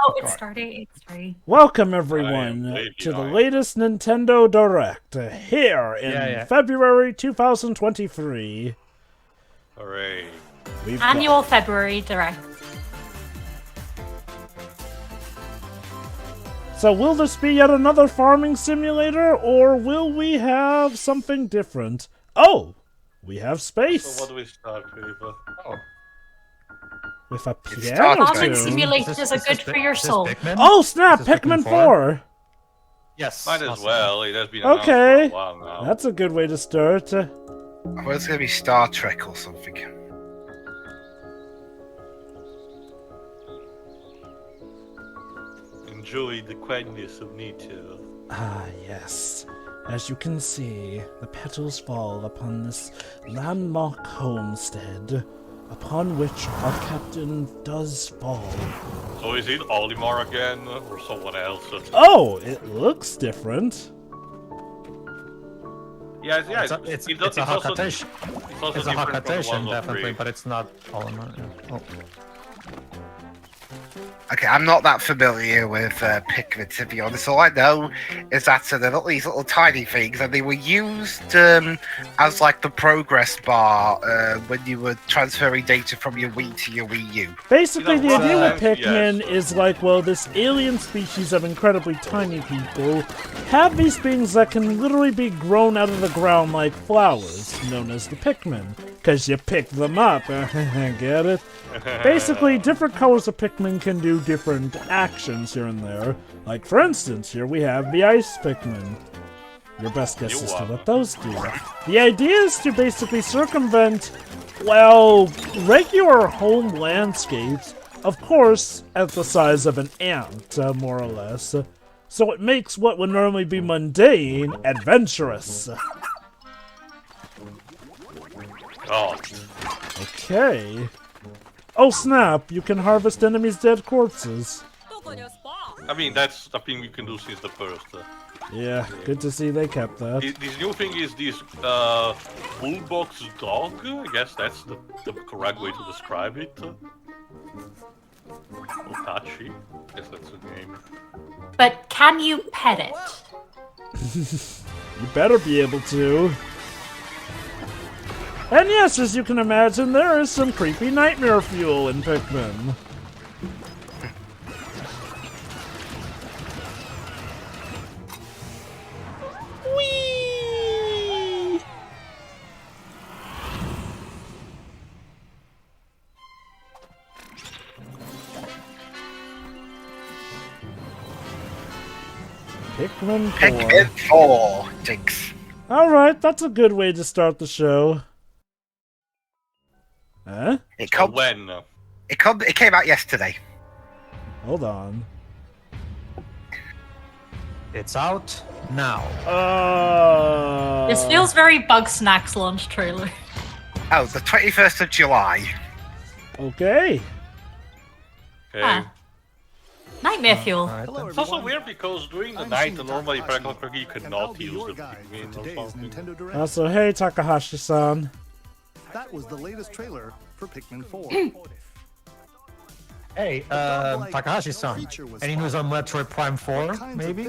Oh, it's starting. It's starting. Welcome everyone to the latest Nintendo Direct here in February 2023. Hooray. Annual February Direct. So will this be yet another farming simulator, or will we have something different? Oh, we have space. So what do we start with? With a piano Farming tune. simulators are good for your soul. Oh snap, Pikmin 4! Yes. Might as well, it has been announced for a while now. That's a good way to start. I thought it's going to be Star Trek or something. Enjoy the quietness of nature. Ah, yes. As you can see, the petals fall upon this landmark homestead, upon which our captain does fall. So is it Olimar again, or someone else? Oh, it looks different. Yeah, it's a Hakatation. It's a Hakatation, definitely, but it's not Olimar. Yeah. Oh. Okay, I'm not that familiar with Pikmin, to be honest. All I know is that they're not these little tiny things, and they were used as like the progress bar when you were transferring data from your Wii to your Wii U. Basically, the idea with Pikmin is like, well, this alien species of incredibly tiny people have these things that can literally be grown out of the ground like flowers, known as the Pikmin, because you pick them up. Get it? Basically, different colors of Pikmin can do different actions here and there. Like, for instance, here we have the Ice Pikmin. Your best guess as to what those do. The idea is to basically circumvent, well, regular home landscapes, of course, at the size of an ant, more or less. So it makes what would normally be mundane adventurous. Oh. Okay. Oh snap, you can harvest enemies' dead corpses. I mean, that's a thing we can do since the first. Yeah, good to see they kept that. This new thing is this bullbox dog. I guess that's the correct way to describe it. Otachi. I guess that's the name. But can you pet it? You better be able to. And yes, as you can imagine, there is some creepy nightmare fuel in Pikmin. Whee! Pikmin 4. Pikmin 4, Jinx. Alright, that's a good way to start the show. Huh? It came out yesterday. Hold on. It's out now. This feels very Bugsnax launch trailer. Oh, the 21st of July. Okay. Ah. Nightmare fuel. It's also weird because during the night, normally practically you cannot use the Pikmin or something. Also, hey Takahashi-san. That was the latest trailer for Pikmin 4. Hey, Takahashi-san, any news on Metroid Prime 4, maybe?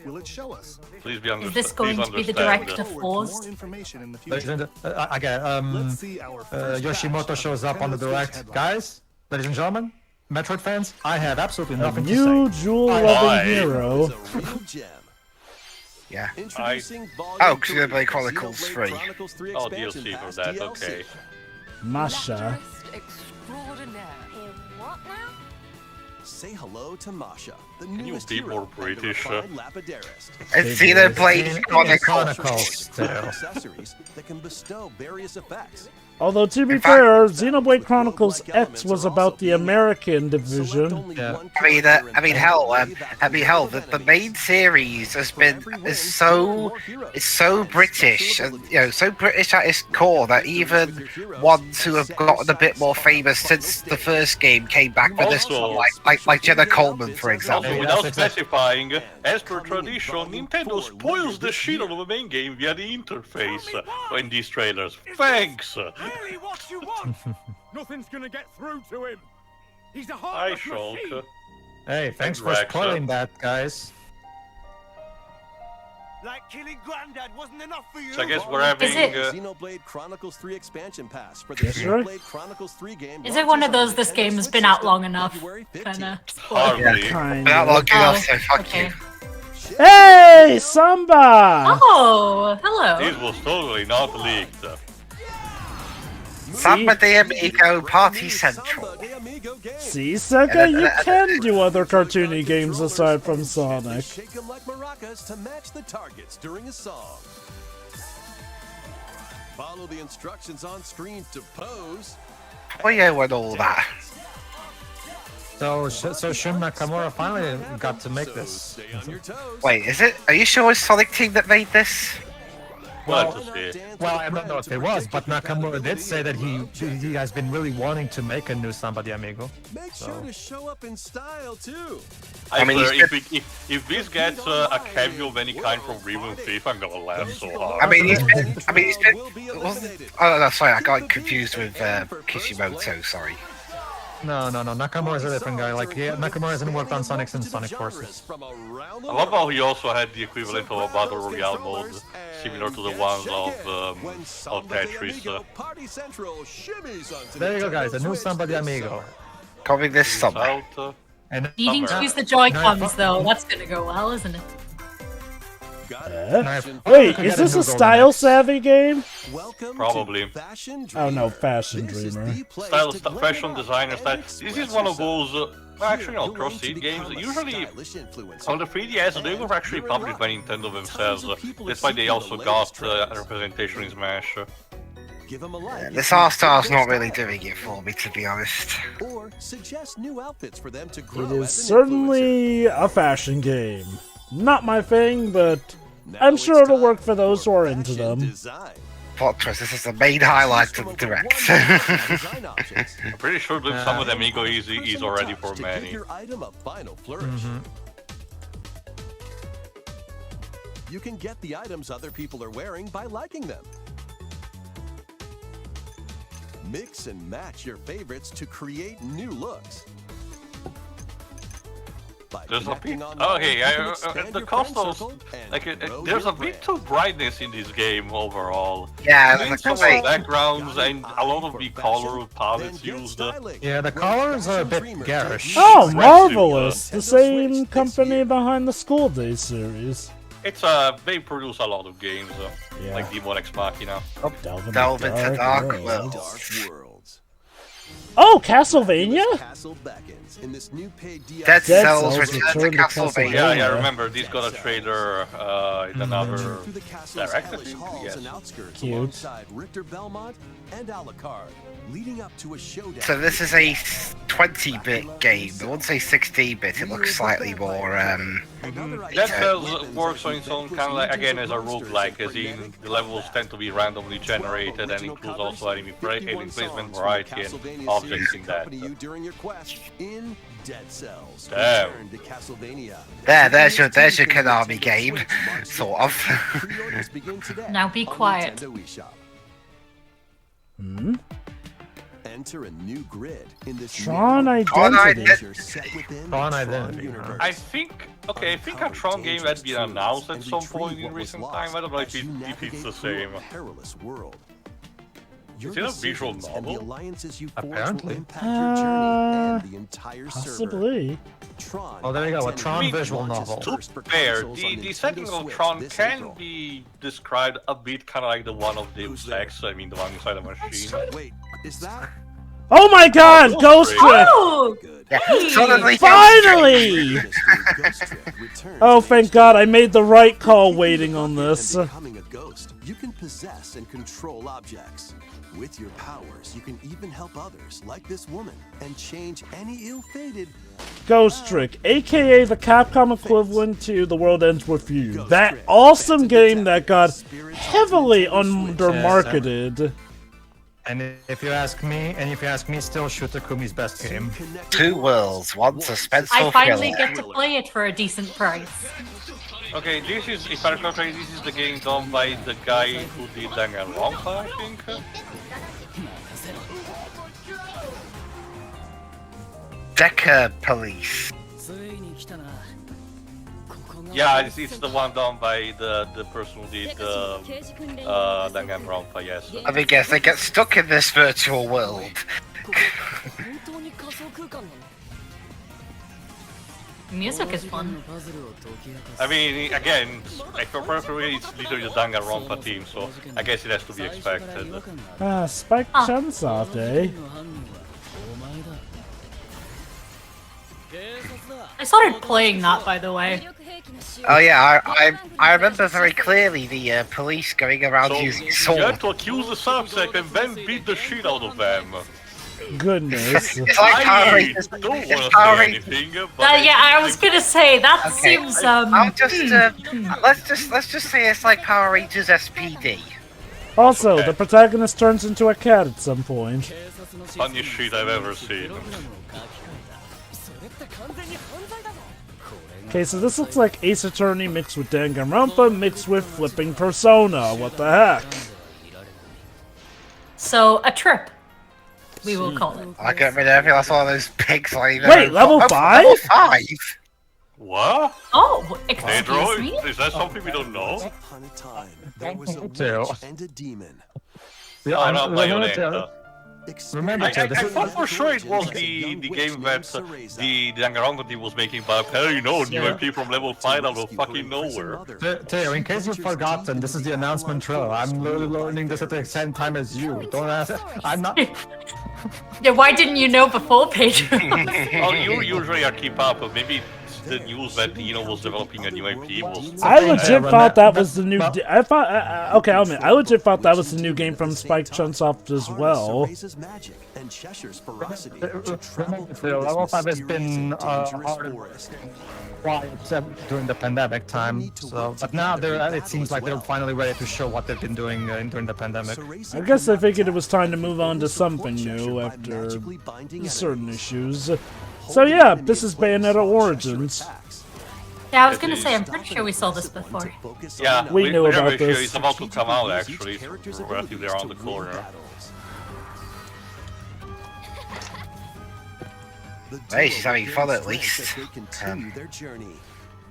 Will it show us? Please be understood. Is this going to be the director Force? Yoshimoto shows up on the direct. Guys, ladies and gentlemen, Metroid fans, I have absolutely nothing to say. New jewel-loving hero. Yeah. Oh, Xenoblade Chronicles 3. Oh, DLC for that, okay. Masha. Say hello to Masha, the Can you newest be hero more British? It's Xenoblade Chronicles. accessories that can bestow various effects. Although, to be fair, Xenoblade Chronicles X was about the American division. Yeah. I mean, hell, the main series is so British, and so British at its core that even ones who have gotten a bit more famous since the first game came back for this one, like Jenna Coleman, for example. Also, without specifying, as per tradition, Nintendo spoils the shit out of the main game via the interface in these trailers. Thanks! Really, what you want? Nothing's gonna get through to him. He's a hard Hi, Shulk. Hey, thanks for Rex, spoiling that, guys. Like killing Granddad wasn't enough for you. So I guess we're having. Is it- Xenoblade Chronicles 3 expansion pass for the Yes, sir. Xenoblade Chronicles 3 game. Is it one of those this Nintendo game's Switch been out system long enough? February Kinda. 15th. Hardly. Kind Not of. long enough, Oh, so fuck okay. you. Hey, Samba! Oh, hello. This was totally not leaked. Samba de Amigo Party Central. Samba de Amigo game. See, Sega, you can do other cartoony games aside from Sonic. Shake 'em like maracas to match the targets during a song. Follow the instructions on screen to pose. Oh yeah, and all that. So Shun Nakamura finally got to make this. Stay on your toes. Wait, is it? Are you sure it's Sonic Team that made this? Well, Follow to that see. dance Well, with I don't know if friends it or was, but take your Nakamura photo did say that video. he has been really wanting to make a new Samba de Amigo. Make sure to show up in style too. I mean, swear, he's if this gets a cameo of any kind from Reven Thief, I'm gonna laugh so hard. I mean, he's been. Will be Wasn't, eliminated. oh no, sorry, I got confused with Kishimoto. Sorry. No, Nakamura's a different guy. Like, Nakamura hasn't worked on Sonic since Sonic Forces. From around the I love world. how he also had the equivalent of a Battle Royale mode, similar to the ones of Tetris. Party Central shimmies onto There you go, Nintendo guys. A new Switch Samba de this Amigo. summer. Coming this summer. Out, And Needing to Somewhere. use the Joy-Cons, No, though, that's gonna go well, isn't it? Got it. Wait, is this a style-savvy game? Welcome Probably. to Fashion Oh no, Dreamer. Fashion This is Dreamer. the place style, to glam fashion it up designer and style. This express is one of yourself. those. Actually, no, You're cross going to seed games. become a Usually, stylish influencer. on the 3DS, they were actually You're in published by luck. Nintendo Tons themselves. of people are That's why they seeking also the got latest trends. representation in Smash. Give 'em a like. This R-Star's not really doing it for me, to be honest. Or suggest new outfits for them to grow It is as an certainly a fashion game. Not my thing, but influencer. I'm Now sure it's it'll work time for those who are into fashion them. design. Plot twist, this is the main highlight of the direct. Design options. I'm pretty sure that some of them Amigo is Personal already touch for to give many. your item a final flourish. You can get the items other people are wearing by liking them. Mix and match your favorites to create new looks. By There's a connecting bit. online, Okay, you can expand the your cost friend of circle and like grow there's your a bit brand. too brightness in this game overall. Yeah, And like, some of wait, the backgrounds and a lot of the color palettes Then get used. styling. Yeah, the When colors are a Fashion bit Dreamer garish. debuts Oh, Impressive, marvelous! The Nintendo same Switch this company year. behind the School Day series. It's they produce a lot of games, Yeah. like Demon X Machina. Delve into Dark World. World. Dark Worlds. Oh, Castlevania? Castle beckons in this new paid DLC. Dead Dead Cells Cells Return Return to to Castlevania. Yeah, Yeah. remember, this got a trailer in another Through the castle's direct, I hellish think? halls Yes. and outskirts Cute. alongside Richter Belmont and Alucard, leading up to a showdown. So this is a 20-bit game. I wouldn't say 16-bit. It looks slightly more. Dead Cells works on its own kind of like, again, as a roguelike, as in the levels tend to be randomly generated and includes also enemy placement, variety, and objects in that. During your quest in Dead Cells. Damn. Return to Castlevania. There's your Konami game, sort of. Pre-orders begin today Now be on quiet. Nintendo eShop. Hmm? Enter a new grid in this Tron new Identity. adventure set within Tron the Identity, universe. I think, okay, I think a Tron game had been announced at some point in recent time. I don't know if it's the same. Perilous world. Is it a visual decisions and the novel? alliances you forge will Apparently. impact your journey and the entire server. Possibly. Tron Oh, there you go, a Identity Tron visual launches novel. first for Fair, consoles the on Nintendo setting of Switch Tron this can April. be described a bit kind of like the one of Who's Deus there? Ex, I mean the one inside a machine. Wait, is that Oh my god, Ghost Trick! Oh! good? Yeah, Hey! suddenly. Finally! Mystery Ghost Trick returns Oh, to thank HD. god, I made the right call waiting on And this. becoming a ghost, you can possess and control objects. With your powers, you can even help others, like this woman, and change any ill-fated. Ghost Trick, aka the Capcom equivalent to The World Ends With You. That awesome game that got heavily undermarketed. And if you ask me, still Shu Takumi's best game. Two worlds, one suspenseful I finally thriller. get to play it for a decent price. Okay, this is, if I recall correctly, this is the game done by the guy who did Danganronpa, I think. Deca Police. Yeah, it's the one done by the person who did Danganronpa, yes. I mean, yes, they get stuck in this virtual world. Music is fun. I mean, again, preferably it's literally the Danganronpa team, so I guess it has to be expected. Spike Chunsoft, eh? I started playing that, by the way. Oh yeah, I remember very clearly the police going around So using you swords. have to accuse the subject and then beat the shit out of them. Goodness. It's like Power I Rangers. don't It's want to Power say Rangers. anything, but Yeah, I was gonna say that Okay. seems I'll just let's just say it's like Power Rangers SPD. Also, Okay. the protagonist turns into a cat at some point. funniest shit I've ever seen. Okay, so this looks like Ace Attorney mixed with Danganronpa mixed with flipping Persona. What the heck? so a trip. We will call it. I get rid of everything. That's all those pigs like that. Wait, level 5? Level 5? What? Oh, excuse Pedro, me. is that something we don't know? Upon a time, there was a Teo. witch and a demon. Oh, not Bayonetta. Remember, I Teo, this is- thought for sure it was the game that the Danganronpa team was making, but hey, no, new MP from level 5 out of fucking nowhere. Teo, in case you've forgotten, this is the announcement trailer. I'm literally learning this at the same time as you. Don't ask. I'm not. Yeah, why didn't you know before, Pedro? Well, you usually are keep up, but maybe the news that was developing a new MP was. I legit thought that was the new. Well- I thought. Okay, I'll admit, I legit thought that was the new game from Spike Chunsoft as well. Magic and Cheshire's ferocity to travel Remember, through Teo, this level 5 has mysterious been and dangerous hard forest. quiet during the pandemic time. So, but now it seems like they're finally ready to show what they've been doing during the pandemic. I guess they figured it was time to move on to something new after certain issues. So yeah, this is Bayonetta Origins. Yeah, I was gonna say, I'm pretty sure we saw this before. Yeah, We knew we're about very sure this. It's about to come out actually, so we're relatively around the corner. Hey, she's having fun at least. They continue their journey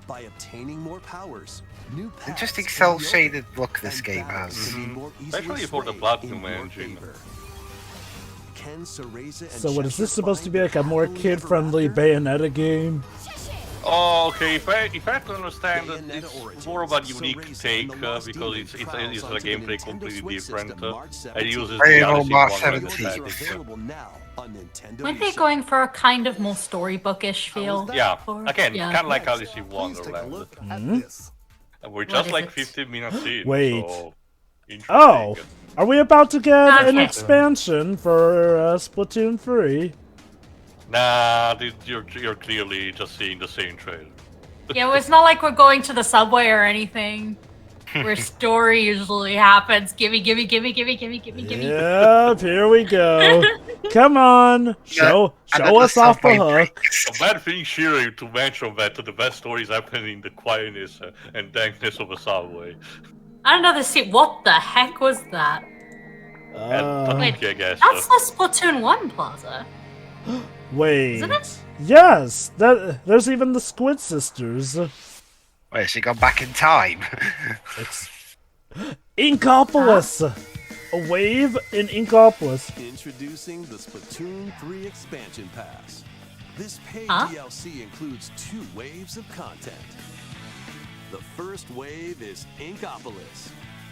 by obtaining more powers, new paths, Interesting and cel-shaded look this game has. Especially for the Platinum engine. So what is this supposed to be, like a more kid-friendly Bayonetta game? Oh, okay. If I have to understand that it's more of a unique take because it's a gameplay completely different. It uses the Rainbow Odyssey March 100 17. tactics. Weren't they going for a kind of more storybookish feel? Yeah, for- again, yeah. kind of like Alice in Wonderland. And we're just is like it? 15 minutes in. Wait. So interesting. Oh, are we about to get an Okay. expansion for Splatoon 3? Nah, you're clearly just seeing the same trailer. Yeah, well, it's not like we're going to the subway or anything. Where story usually happens. Gimme. Yep, here we go. Come on, show us off the hook. A bad thing, Shiro, to mention that the best stories happen in the quietness and dankness of a subway. Another seat. What the heck was that? And Wait, I guess. That's the Splatoon 1 plaza. Wait. Isn't it? Yes, there's even the Squid Sisters. Wait, she gone back in time? Inkopolis! A wave in Inkopolis. Introducing the Splatoon 3 Expansion Pass. This paid Huh? DLC includes 2 waves of content. The first wave is Inkopolis.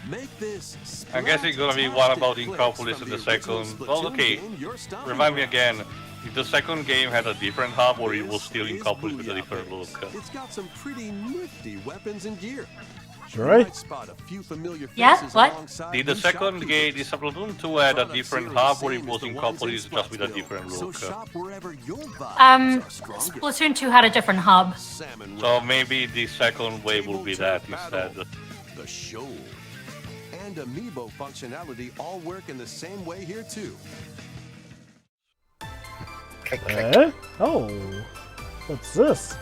Make this I guess it's gonna be one about splat-tastic Inkopolis clicks in the from original second. Well, Splatoon okay. game you're starting Remind me with. again. If the second game had a different hub or it was still This is Inkopolis with a Booyah different Base. look. It's got some pretty nifty weapons and gear. Sure. You might spot a few familiar Yeah, faces what? alongside Did the new second shopkeepers. game, the Splatoon 2 had a different hub or it was Inkopolis just with a different So look? shop wherever your vibes are strongest. Splatoon 2 had a different hub. Salmon So Run, maybe the second wave will be that instead. the show, and amiibo functionality all work in the same way here too. Click, click. Eh? Oh. What's this?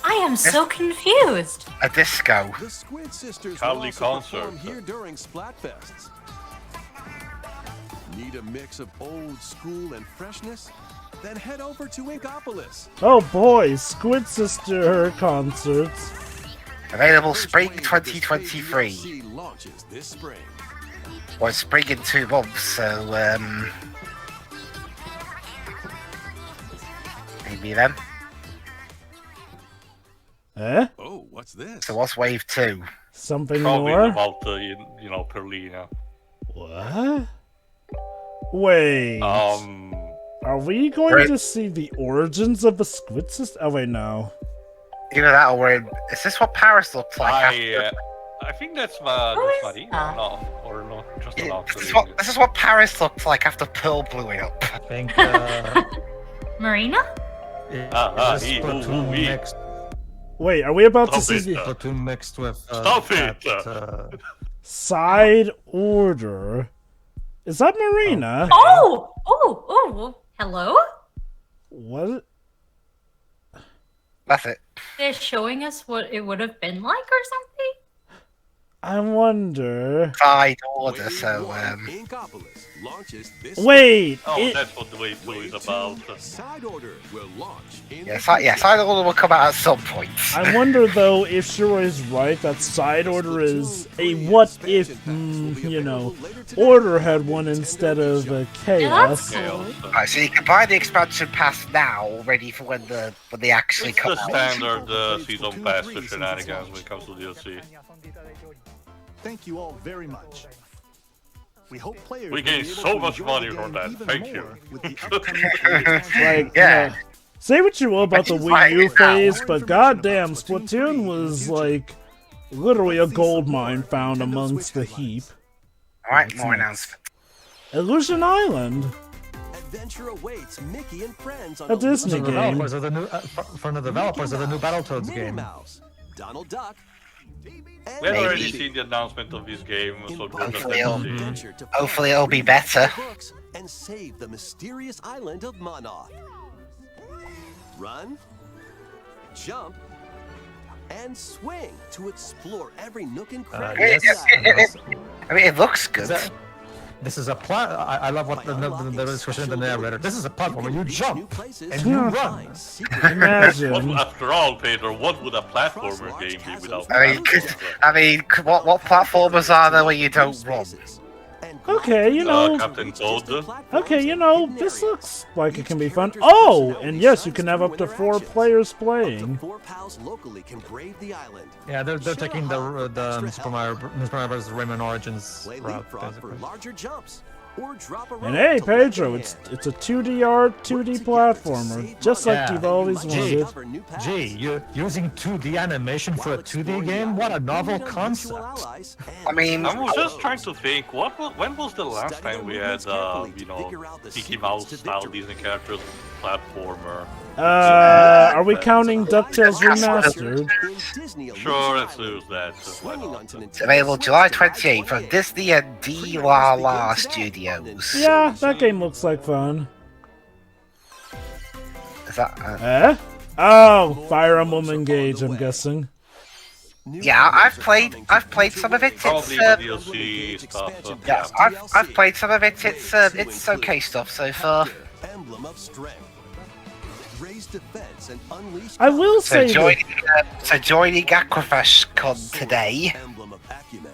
I am so confused. A disco. The Squid Sisters Cowley will also concert. perform here during Splatfests. Need a mix of old school and freshness? Then head over to Inkopolis. Oh boy, Squid Sister concerts. Available spring 2023. Launches this spring. Well, it's spring in 2 months, so maybe then. Eh? Oh, what's this? So what's wave 2? Something Probably more? about the, you know, Perlina. What? Wait. Are we going to see the origins of the Squid Sister? Oh wait, no. Either that or is this what Paris looks like? I think that's Marina. No, or no, just an This is what Paris looked like after Pearl blew it up. I think. Marina? Splatoon mixed. Wait, are we about to see the Splatoon mixed with Stop it! Side Order? Is that Marina? Oh, hello? What? That's it. They're showing us what it would have been like or something? I wonder. Side Order, so Inkopolis launches this Wait. That's what the wave 2 is about. Side Order will launch in Side Order will come out at some point. I wonder though if Shiro is right that Side Order is a what if, you know, Order had one instead of Chaos. Yeah, that's cool. Alright, so you can buy the expansion pass now, ready for when they actually It's come the out. standard season pass for shenanigans when it comes to DLC. Thank you all very much. We hope players We gain so much money from that. Thank you. Like, Yeah. Say what you will about the Wii U phase, but goddamn, Splatoon was like literally a gold mine found amongst the heap. Alright, more announcements. Illusion Island, Adventure awaits Mickey and friends on a Disney The game. developers of the new, from the developers of the new Battletoads Minnie game. Mouse, Donald Duck, and We had already Baby. seen the announcement of this game, so good Hopefully that it'll- see. Adventure to Hopefully it'll be better. books and save the mysterious island of Monoth. Run, jump, and swing to explore every nook and cranny. Yes. I mean, it looks good. This is a plot. I love what the description of the narrator. This is a platform where you jump and you Yeah. run. What, Imagine. after all, Pedro, what would a platformer game be without What platformers are there where you don't run? Okay, you know. Captain Toad? Okay, you know, this looks like it can be fun. Oh, and yes, you can have up to 4 players playing. 4 pals locally can brave the island. Yeah, they're taking the Super Mario Bros. Rayman Origins Play route, leapfrog for basically. larger jumps or drop a rope And hey, to left Pedro, hand. it's a 2D art, 2D platformer, just like Yeah. you've always Gee. wanted. Gee, you're using 2D animation for a 2D game? What a novel concept. I mean, I was just trying to think, when was the last time we had, you know, Mickey Mouse style Disney characters platformer? Are we counting DuckTales Remastered? Sure, let's lose that. Why not? it's available July 28th from Disney and D La La Studios. Yeah, that game looks like fun. Is that, Eh? Oh, Fire Emblem Engage, I'm guessing. yeah, I've played some of it. Probably the DLC stuff. Yeah, I've played some of it. It's okay stuff so far. Emblem of strength. Raise defense and unleash I will So say that, joining Aquafash Con today. Emblem of acumen.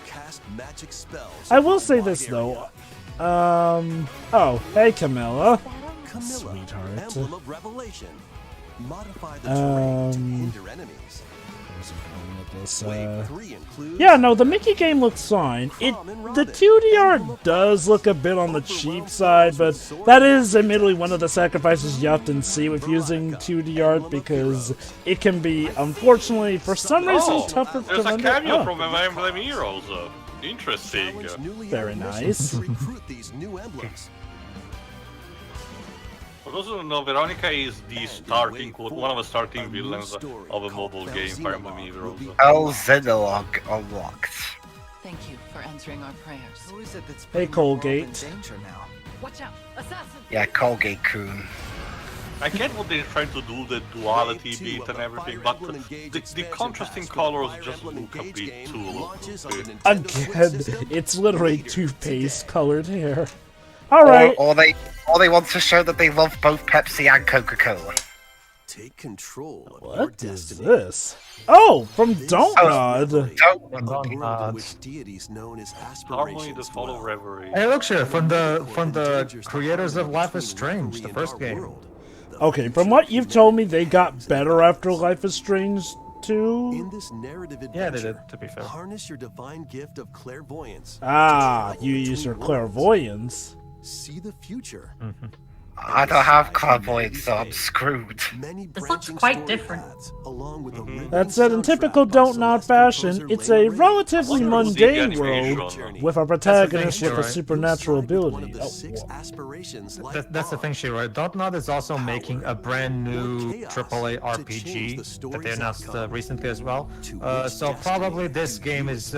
Cast magic spells. I will say this though. Oh, hey Camilla. Camilla, Sweetheart. Emblem of revelation. Modify the terrain to hinder enemies. Wave 3 includes Yeah, no, the Mickey game looks fine. The 2D art does look a bit on the cheap side, but that is admittedly one of the sacrifices you often see with using 2D art because it can be, unfortunately, for some reason, tougher to There's a render. cameo Oh, from Emblem Heroes. Interesting. challenge newly Very earned nice. missions to recruit these new emblems. For those who don't know, Veronica is the one of the starting villains of a mobile game, Fire Emblem Heroes. Oh, Xenolog unlocked. Thank you for answering our prayers. Who is it that's Hey, putting the world in Colgate. danger now? Watch out! Assassin! Yeah, Colgate-kun. I get what they're trying to do, the duality beat and everything, but the contrasting colors just look a bit too... Again, it's literally toothpaste colored hair. All right. Or they want to show that they love both Pepsi and Coca-Cola. Take control of your What is destiny. this? Oh, from Don't Oh. Nod. A world in which deities known as Harmony aspirations the follow dwell. reverie. Hey, look here, from the creators of Life is Strange, the first game. Okay, from what you've told me, they got better after Life is Strange 2. In this narrative Yeah, adventure, they did, to be fair. harness your divine gift of clairvoyance. Ah, to travel you use between your worlds. clairvoyance. See the future. I don't have clairvoyance, so I'm screwed. Many This looks branching quite story different. paths, along with a riveting That said, in soundtrack typical by Don't Nod Celeste fashion, composer it's a Lane Ray. relatively Wonder who's the mundane animation. world with a protagonist thing, with a right? supernatural You'll side with one ability. of the Oh, 6 whoa. aspirations life That's the thing, she wrote. Don't Nod is also making a brand new AAA RPG that they announced recently as well. So probably this game is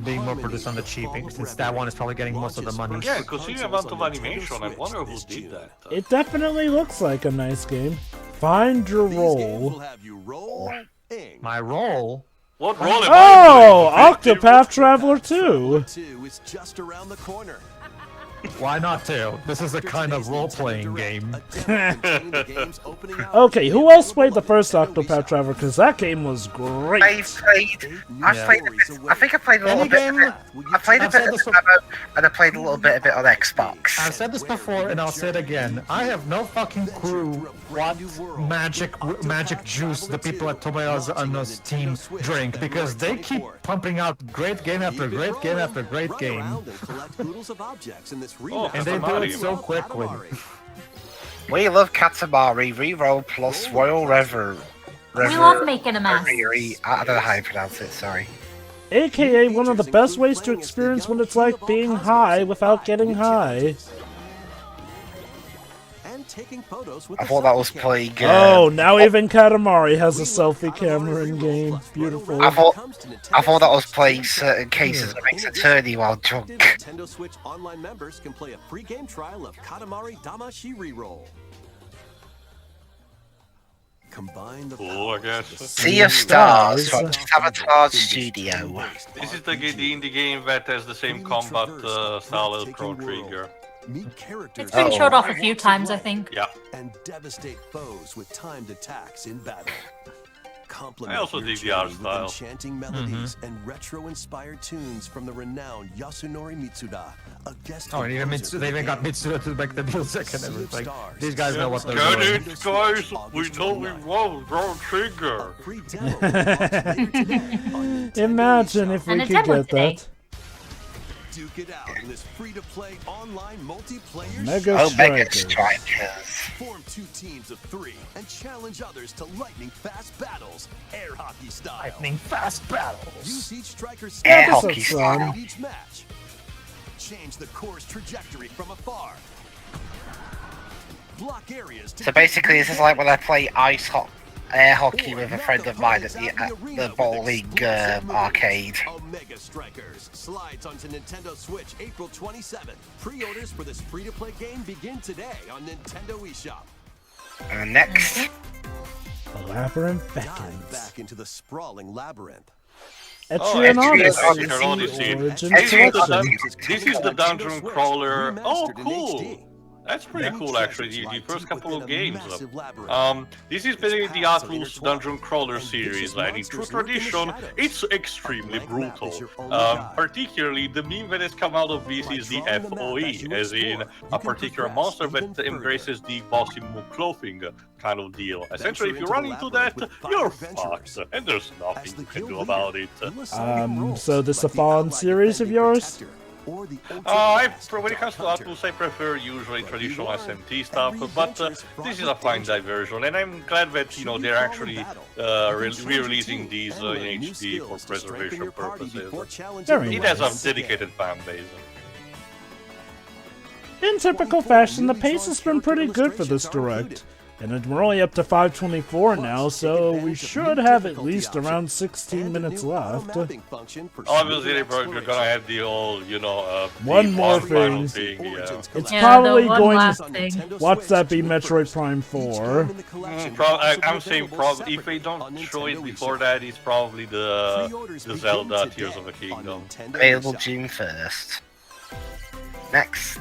being more produced on the cheap, since that one is probably getting most of the money. Yeah, considering the amount of animation, I wonder who did that. It definitely looks like a nice game. Find your These games will role. have you rolling. My role? What role am Oh, I playing? Octopath Traveler 2. 2 is just around the corner. Why not two? This is a kind of role-playing game. A demo containing the game's opening hours. Okay, who else played the first Octopath Traveler? Because that game was I great. played. I think I played a little Any bit. game? I played a I've bit said of this the demo, and I played a little bit of it on Xbox. I've said this before and I'll say it again. I have no fucking clue what magic juice the people at Tobias Uno's team drink, because they keep pumping out great game after great game after great Run game. around and collect oodles of objects in this Oh, And they do it so quickly. We love Katamari, Reroll Plus, Royal Reverie. We love making a mess. I don't know how you pronounce it, sorry. AKA one of the best ways to experience what it's like being high without getting high. And taking photos with I the thought that was selfie playing. Oh, now even Katamari has a selfie camera in game. Beautiful. I thought that was playing certain cases of Ace Attorney while drunk. Nintendo Switch Online members can play a free game trial of Katamari Damashi Reroll. Combine the Cool, I powers guess. of the Sea of Stars from Sabotage Studio. This is the indie game that has the same combat style as Chrono Trigger. Meet characters It's been Oh. showed off a few times, I think. Yeah. and devastate foes with timed attacks in battle. Complement I also your dig the art journey with style. enchanting melodies and retro-inspired tunes from the renowned Yasunori Mitsuda, a guest Oh, and even composer they even got for the Mitsuda to make the music and Sea of everything. Stars. These guys know what they're Get doing. it, guys! We know we love Chrono Trigger! A free demo will launch later today on Nintendo Imagine eShop. if we And could Nintendo get today. that. Duke it out in this free-to-play online multiplayer Mega Oh, Mega Strikers. Strikers. Form 2 teams of 3 and challenge others to lightning-fast battles, air hockey style. Lightning fast battles. Use each striker's Air skill hockey to style. dominate each match. Change the course trajectory from afar. Block areas to So basically, this is like when I play air hockey with a friend of mine at the bowling arcade. Omega Strikers slides onto Nintendo Switch April 27th. Pre-orders for this free-to-play game begin today on Nintendo eShop. And next, The Labyrinth Dive Beckons. back into the sprawling labyrinth. Etrian Etrian Odyssey. Odyssey. Origin This is the Collection. This is the dungeon crawler. Oh, Remastered in cool! HD. That's pretty cool, actually. The first couple of games. Massive labyrinth. This is basically the Atlus Dungeon Crawler series, and in true tradition, it's extremely brutal. Particularly, the meme that has come out of this is the FOE, as in a particular monster that embraces the bossy clothing kind of deal. Essentially, if you run into that, you're fucked, and there's nothing you can do about it. So this is a Fallen series of yours? When it comes to Atlus, I prefer usually traditional SMT stuff, but this is a fine diversion, and I'm glad that they're actually re-releasing these in HD for preservation purposes. Very It has nice. a dedicated fan base. In typical fashion, the pace has been pretty good for this direct. And we're only up to 524 now, so we should have at least around 16 minutes left. Obviously, they're gonna have the old, One the more final thing. yeah. It's Yeah, probably the one going last to... thing. Watch that be Metroid Prime 4. I'm saying probably if they don't show it before that, it's probably the Zelda Tears of the Kingdom. available June 1st. Next.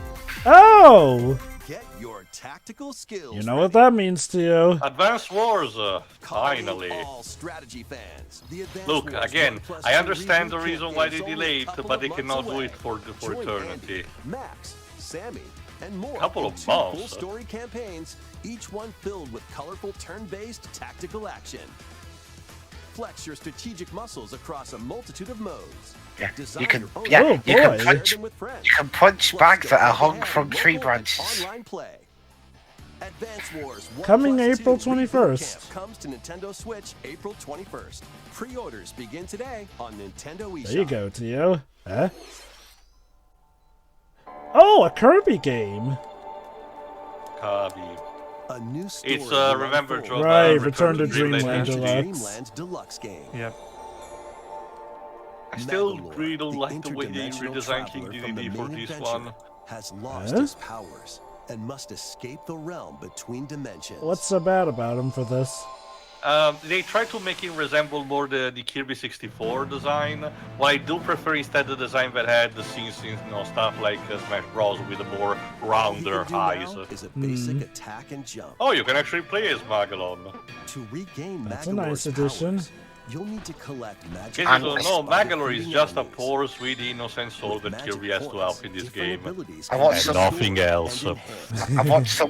Oh! Get your tactical skills. You know what that means to you. Advance Wars, Calling finally. all strategy fans. The Advance Look, Wars again, 1+2 I understand the Regiment reason why they campaign is only a delayed, couple but of they months cannot do away. it for Join eternity. Andy, Max, Sammy, and more. Couple in of 2 months. full story campaigns, each one filled with colorful turn-based tactical action. Flex your strategic muscles across a multitude of modes. Yeah, Design you can. your own Yeah, Oh, you can boy. punch. Share them with friends. You can punch Plus, bags get that are hung hand, from tree local, and branches. online play. Advance Wars 1+2 Coming April Reboot 21st. Camp comes to Nintendo Switch April 21st. Pre-orders begin today on Nintendo eShop. There you go, Tio. Huh? Oh, a Kirby game. Kirby. A new story It's will Remember unfold. Drop. Right, Return to Dreamland Dreamland HD. Deluxe. Dreamland Deluxe game. Yep. I still Mandalore, really don't like the way they interdimensional redesigned King traveler from the DDD for main this adventure, one. has lost Huh? his powers and must escape the realm between dimensions. What's so bad about him for this? They try to make him resemble more the Kirby 64 design. What I do prefer instead the design that had the scenes, stuff like Smash Bros. With a more All rounder you can do eyes. now is a basic attack and jump. Oh, you can actually play as Magellan. To regain That's a Magalore's nice addition. powers, you'll need to collect magic. In case you don't know, by Magalore is defeating just a enemies. poor, sweet, innocent soul With that magic Kirby has to points, help in this different game. abilities I can want be some- Nothing explored else. and enhanced.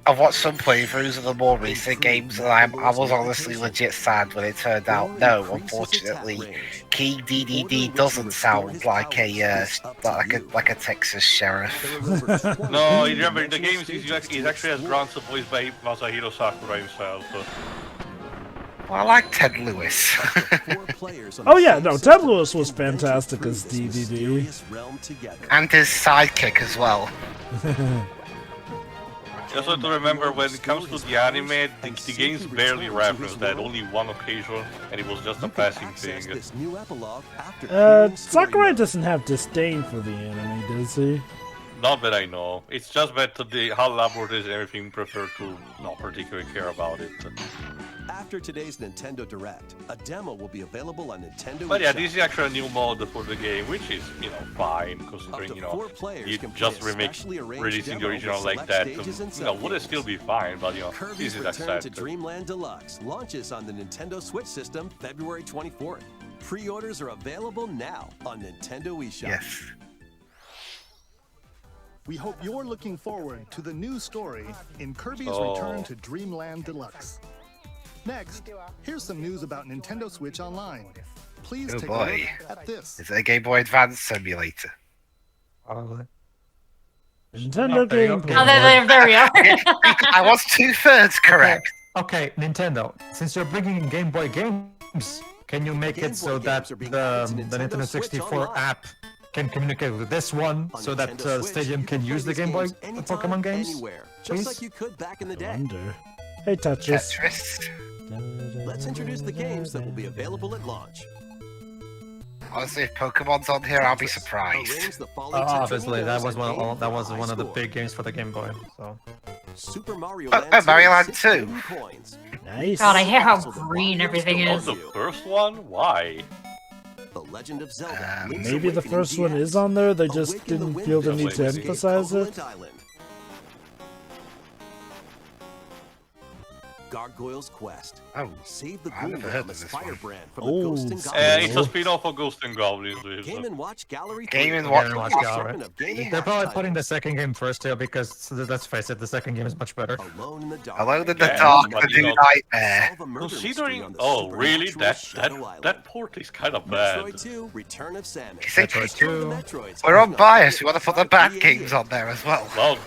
I've watched some playthroughs of the more recent games, and I was honestly legit sad when it turned out. No, unfortunately, King DDD doesn't sound like a Texas sheriff. No, remember, in the games he's actually has Grant's voiced by Masahiro Sakurai himself. So. Well, I like Ted Lewis. Oh yeah, no, Ted Lewis was fantastic as DDD. And his sidekick as well. You also have to remember when it comes to the anime, the games barely reference that, only one occasion, and it was just a passing thing. Sakurai doesn't have disdain for the anime, does he? Not that I know. It's just that how elaborate it is and everything, prefer to not particularly care about it. After today's Nintendo Direct, a demo will be available on Nintendo But yeah, eShop. this is actually a new mode for the game, which is, fine, considering, Up to 4 players you can play just a remake, specially arranged releasing the demo original with like select that, stages and would it subgames. still be fine, but, Kirby's this is Return to accepted. Dreamland Deluxe launches on the Nintendo Switch system February 24th. Pre-orders are available now on Nintendo eShop. Yes. We hope you're looking forward to the new story in Kirby's Oh. Return to Dreamland Deluxe. Next, here's some news about Nintendo Switch Online. Please Oh take boy. a look at this. Is it a Game Boy Advance simulator? Probably. Nintendo Okay, game. okay. Oh, there we are. I was 2/3 correct. Okay, Nintendo, since you're bringing in Game Boy games, can you make Game it Boy so that games are being the added to Nintendo Nintendo Switch 64 Online. app can communicate with this one On so that Nintendo Switch, Stadium you can play use the these Game Boy games anytime, Pokemon games? anywhere, Please? just like you could back in the day. Wonder. Hey, Tetris. Tetris. Let's introduce the games that will be available at launch. Honestly, if Pokemon's on here, I'll be surprised. Arrange the following Obviously, that tutorials was and one. aim That for was a one high of the score. big games for the Game Boy. So Super Mario Oh, Land 2, Mario Land 6 2. billion coins. Nice. God, I hate how Also, the green Mario everything Story is. The first one? Why? The Legend of Zelda. Link's Maybe the Awakening first one DX. is on there, they just Awaken the didn't Wind feel the Village need to Wait, Escape emphasize it. Covalent Island. Gargoyle's Quest. Oh, Save the I've never Ghoul heard Realm of as this one. Firebrand from Oh, the Ghost and it's Goblins. It's a spin-off of Ghost and Goblins. Game and Watch Gallery Game 3. and Watch Game and Watch An Gallery. assortment of Game and they're Watch probably titles. putting the second game first here because let's face it, the second game is much better. Alone in the Dark. Alone in the Yeah, Dark, but the you new know- nightmare. Solve a murder mystery Considering, on the really, supernatural Shadow Island. that port is kind of bad. Metroid 2, Return of Samus. You think Metroid Two of 2. the Metroids we're coming up unbiased? in We want to put the bad 388. games on there as well. Well,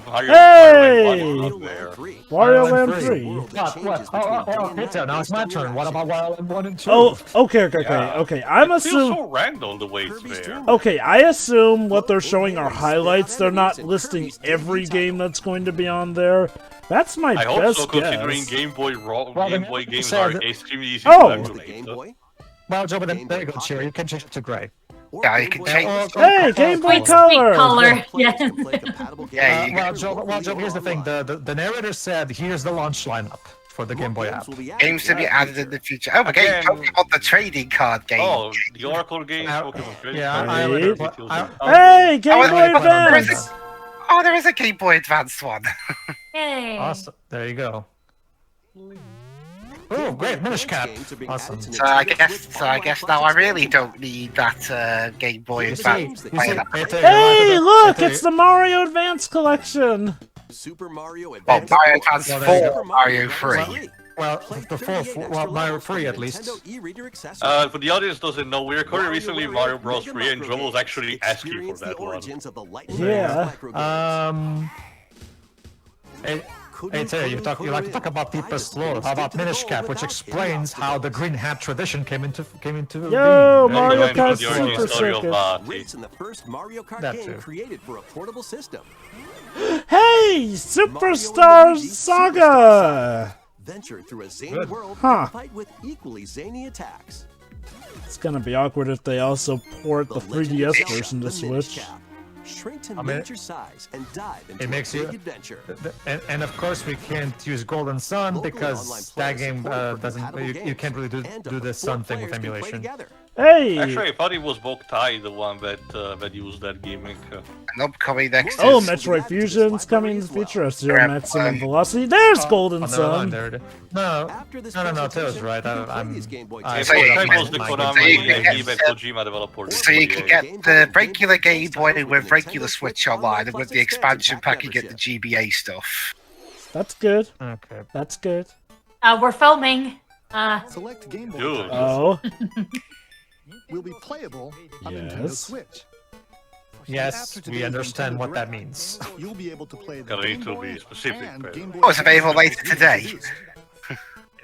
Mario Hey! Mario Land 1 is Wario up there. Land 3. Wario Land Land 3. 3. World that changes What? between day and Peter, night now it's based my on your turn. What actions. about Wild Land 1 and 2? Oh, okay. Yeah. Okay. I'm It feels assuming. so random the way it's Kirby's there. Dream Okay, I assume what they're showing are highlights. They're not listing every game that's going to be on there. That's my I hope best so, considering guess. Game Boy Well, Game then Boy you games said are that- extremely easy Oh. to The emulate. Game Boy? Well, Joe, but Game then there you Boy go, Cheer. You can change it to gray. Or Yeah, you Game can Boy change- Advance. Hey, Game Boy Wait, Color. speak color. Players Yeah. can play compatible Yeah, games you Well, locally Joe, or here's the thing. online. The narrator said, "Here's the launch lineup for the Game Boy More app." games will be added Games to be that added in feature. the future. Oh, again, Again- Pokemon the trading card game. Oh, the Oracle games, Uh, Pokemon Trading yeah, Cards, I- Details I- of- I- Oh, Hey, Game I Boy was- Advance. Oh, there is a Game Boy Advance one. Yay. Awesome. There you go. Oh, great, Minish Cap. Awesome. So I guess now I really don't need that Game Boy Advance. to play that. Hey, look! It's the Mario Advance Collection! Super Mario Oh, Advance. Mario Advance Well, there you 4, Mario 3. Well, the full, well, Mario 3 at least. For the audience doesn't know, we recorded recently Mario Bros. 3 and Joe was actually asking for that one. Yeah. Hey Terry, you like to talk about deepest lore. How about Minish Cap, which explains how the green hat tradition came into Yo, being? Mario Yeah, Kart the origin Super story of, Circuit. Race in the first Mario Kart That game too. created for a portable system. Hey, Superstar Saga! Venture through a zany Good. world Huh. and fight with equally zany attacks. It's gonna be awkward if they also port the 3DS Legend of version to the Minish Switch. Cap. Shrink to I mean, miniature size and dive into makes a you- big adventure. And of course we can't use Golden Sun Local online because that players game support doesn't. compatible You games, can't really and do up the to 4 Sun thing with players can play emulation. together. Hey! Actually, I thought it was Boktai, the one that used that gimmick. And upcoming next Oh, is Metroid Fusion's coming in the future. F-Zero Yeah, Maximum Velocity. There's Golden Oh, never mind, Sun! there it is. No, After this no, Tails presentation, right. you can play I'm. these Game Boy I games. So you screwed up Boktai my- was the my- Konami So you can game get- that Kojima developed for the So you can 3DS. get the regular Game Boy with regular Switch online, and with the expansion pack you get the GBA stuff. That's good. Okay. That's good. We're filming. Select Game Boy Dude. titles Oh. will be playable on Yes. Nintendo Switch. Yes, After we today's understand Nintendo what that Direct, means. You'll be able to play the Gotta Game need to Boy be specific, and but- Game Boy Oh, it's available Advance later today. introduced.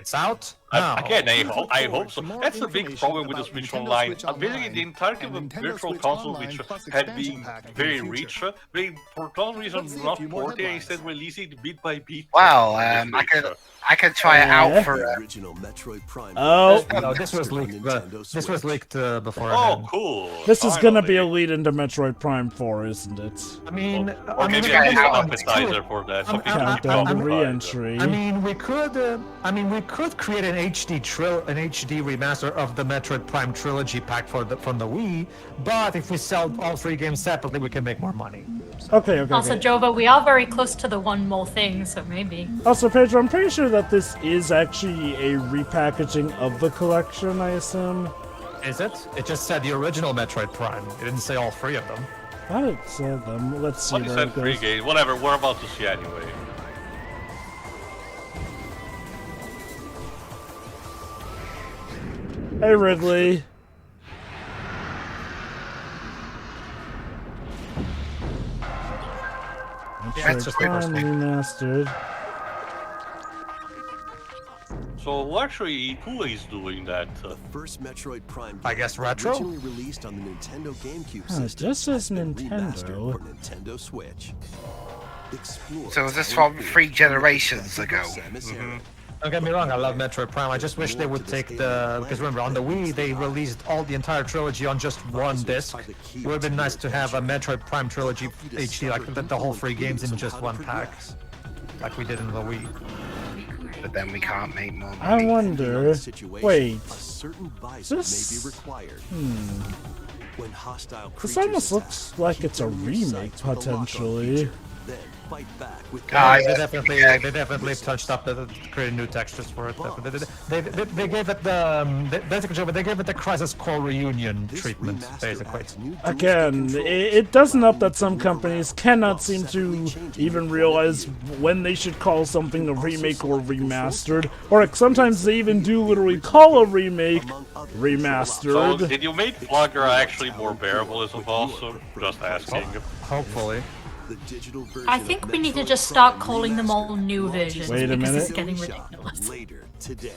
It's out now. Again, I Click hope so. forward for more That's the big information problem with the about Switch Nintendo Online. Switch Basically, Online the entirety of and the Nintendo virtual Switch console Online which plus had expansion been pack in the very future. rich, they for some reason Let's see a not few more porting, headlines. instead releasing bit by bit. Wow, on the Switch. I can try it Yeah. out for The original Metroid Prime. Oh. No, this was leaked. Nintendo This was Switch. leaked Oh, beforehand. cool. This is gonna be a Finally. lead into Metroid Prime 4, isn't it? I mean, Or maybe I I mean, an I'm- appetizer for that. Something to keep Countdown to occupied. re-entry. I mean, we could create an HD remaster of the Metroid Prime trilogy pack from the Wii. But if we sell all 3 games separately, we can make more money. Okay, okay, Also, okay. Jova, we are very close to the one more thing, so maybe. Also, Pedro, I'm pretty sure that this is actually a repackaging of the collection, I assume. Is it? It just said the original Metroid Prime. It didn't say all 3 of them. I thought it said them. Let's see What is where that it free goes. game? Whatever, we're about to see anyway. Hey, Ridley. That's just the first Prime thing. remastered. So actually, who is doing that? The first Metroid Prime I game guess was retro? originally released on the Nintendo GameCube Huh, system. this says has been Nintendo. remastered for Nintendo Switch. Explore So is this the from world 3 generations ago? Samus Aran. Don't get me wrong, I love Metroid Prime. I just wish they would take the... Because remember, on the Wii, they released all the entire trilogy on just one disc. It would have been nice to have a Metroid Prime trilogy HD, like the whole 3 games in just one pack. Like we did in the Wii. But then we can't make more I money. wonder. Wait. A certain vice This- may be required. When hostile This creatures almost attack, looks like keep it's a them in remake, sight with a lock-on potentially. feature. Then fight back with They definitely touched up created new textures for it. They gave it they gave it the Crisis Core reunion This treatment, remaster basically. adds new dual Again, controls it doesn't help that some companies cannot seem to even realize when they should call something a remake or remastered, or sometimes they even do literally call a remake among other So, remastered. did you make Flogger actually more bearable as a boss? Just asking. Hopefully. The digital version I of think we need to Metroid just start Prime calling them all Remastered new launches versions. Wait a because minute. it's getting Shop ridiculous. later today.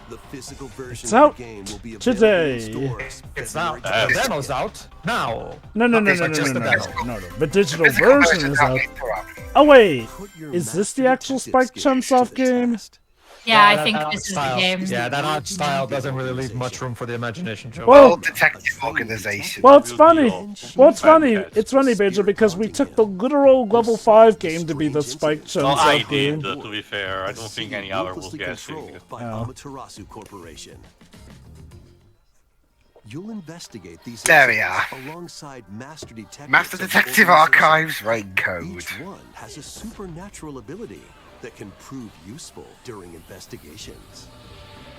The physical version It's of out the game will be today. available in stores It's out. February The demo's out now. No, no, no, Okay, no, so no, just no, the no, physical- no, no. The digital Physical version version's is out out. later on. Oh wait, Put your is this the master actual detective Spike skills Chunsoft to the game? test. Yeah, I that think art this is the style- game. Yeah, that art style doesn't really leave much room for the imagination, Joe. Well- World Detective Organization. Well, it's funny. Well, it's funny. Fantastic. It's funny, Beja, because we took the literal level 5 game to be the Spike No, I Chunsoft did, game. to be fair. I don't think any other was Ruthlessly guessing. controlled by Oh. Amaterasu Corporation. You'll investigate these There we incidents alongside Master Detective. Master Detective Archives Raincoat. Each one has a supernatural ability that can prove useful during investigations.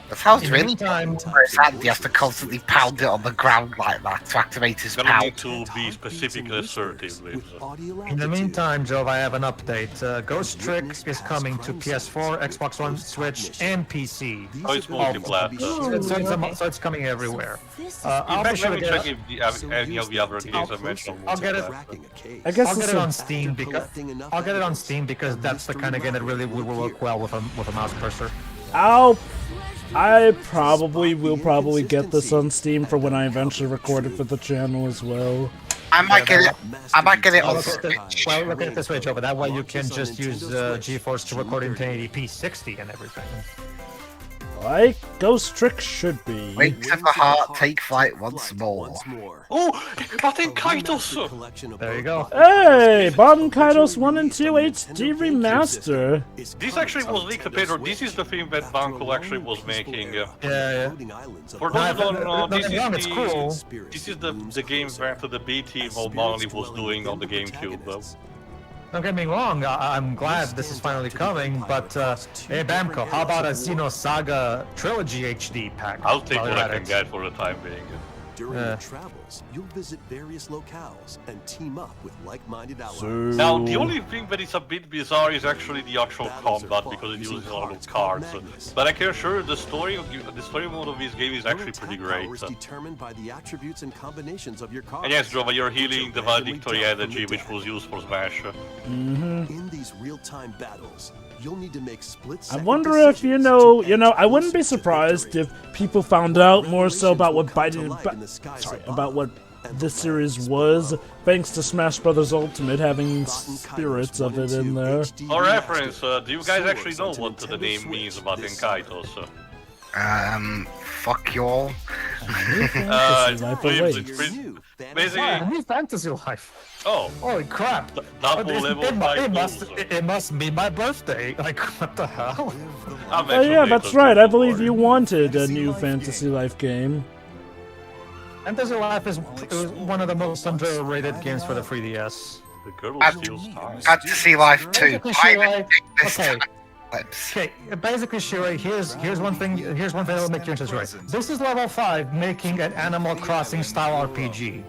That sounds In the really meantime- Whereas Andy has to constantly pound it on the ground like that to activate his Gonna power. need to be specifically assertive with In the meantime, Joe, I have an update. Ghost Trick is coming to PS4, Xbox One, Switch, and PC. Oh, it's multi-platform. So it's coming everywhere. In I'll be fact, sure let to me get check if any of the other games I mentioned. I'll get it. I guess I'll this get it on is Steam because that's the kind of game that really will work well with a mouse cursor. I probably will get this on Steam for when I eventually record it for the channel as well. I might get it on Look at Switch. well, look at it this way, Joe, but that way you can just use GeForce to record in 1080p 60 and everything. Like Ghost Trick should be. Wings of the Heart take flight once more. Oh, but in Kaitos! There you go. Hey, Bon Kaitos 1 and 2 HD Remaster. This actually was leaked, Pedro. This is the thing that Banco actually was making. Yeah. For those who don't know, this it's cool. is the game that the B team O'Malley was doing on the GameCube, though. Don't get me wrong, I'm glad this is finally coming, but hey Bamco, how about a Xenosaga Trilogy HD pack? I'll take while what you're I at can it? get for the time being. During your travels, you'll visit various locales and team up with like-minded allies. Now, the only thing that is a bit bizarre is actually the actual combat because it uses a lot of cards. But I can assure you the story mode of this game is actually pretty great. Determined by the attributes and combinations of your cards. And yes, Jova, you're healing the valedictory energy, which was used for Smash. In these real-time battles, you'll need to make split. I wonder if I wouldn't be surprised if people found out more so about what about what this series was, thanks to Smash Brothers Ultimate having spirits of it in there. For reference, do you guys actually know what the name means about Enkaitos? Fuck you all. Basically, New Fantasy Life. oh, Holy crap! double level It must be my birthday. Like, what the hell? Oh yeah, that's right. I believe you wanted a new Fantasy Life game. Fantasy Life is one of the most underrated games for the 3DS. The girl steals time. Fantasy Life 2. Okay, basically, Shirei, here's one thing that will make you interested, right? This is level 5, making an Animal Crossing style RPG.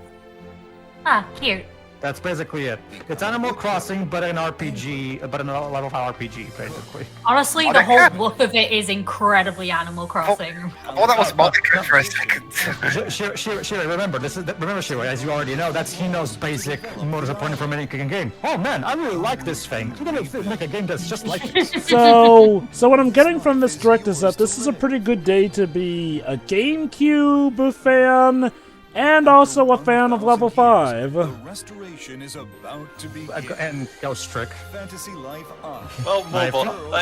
Ah, cute. That's basically it. It's Animal Crossing, but an RPG, but a level 5 RPG, basically. Honestly, the whole look of it is incredibly Animal Crossing. Oh, that was Monica for a second. Shirei, remember, Shirei, as you already know, that's Hino's basic modus operandi for making a game. Oh man, I really like this thing. I'm gonna make a game that's just like this. So what I'm getting from this direct is that this is a pretty good day to be a GameCube fan and also a fan of level 5. The restoration is about to begin. And Ghost Trick. Fantasy Life on. Well, mobile.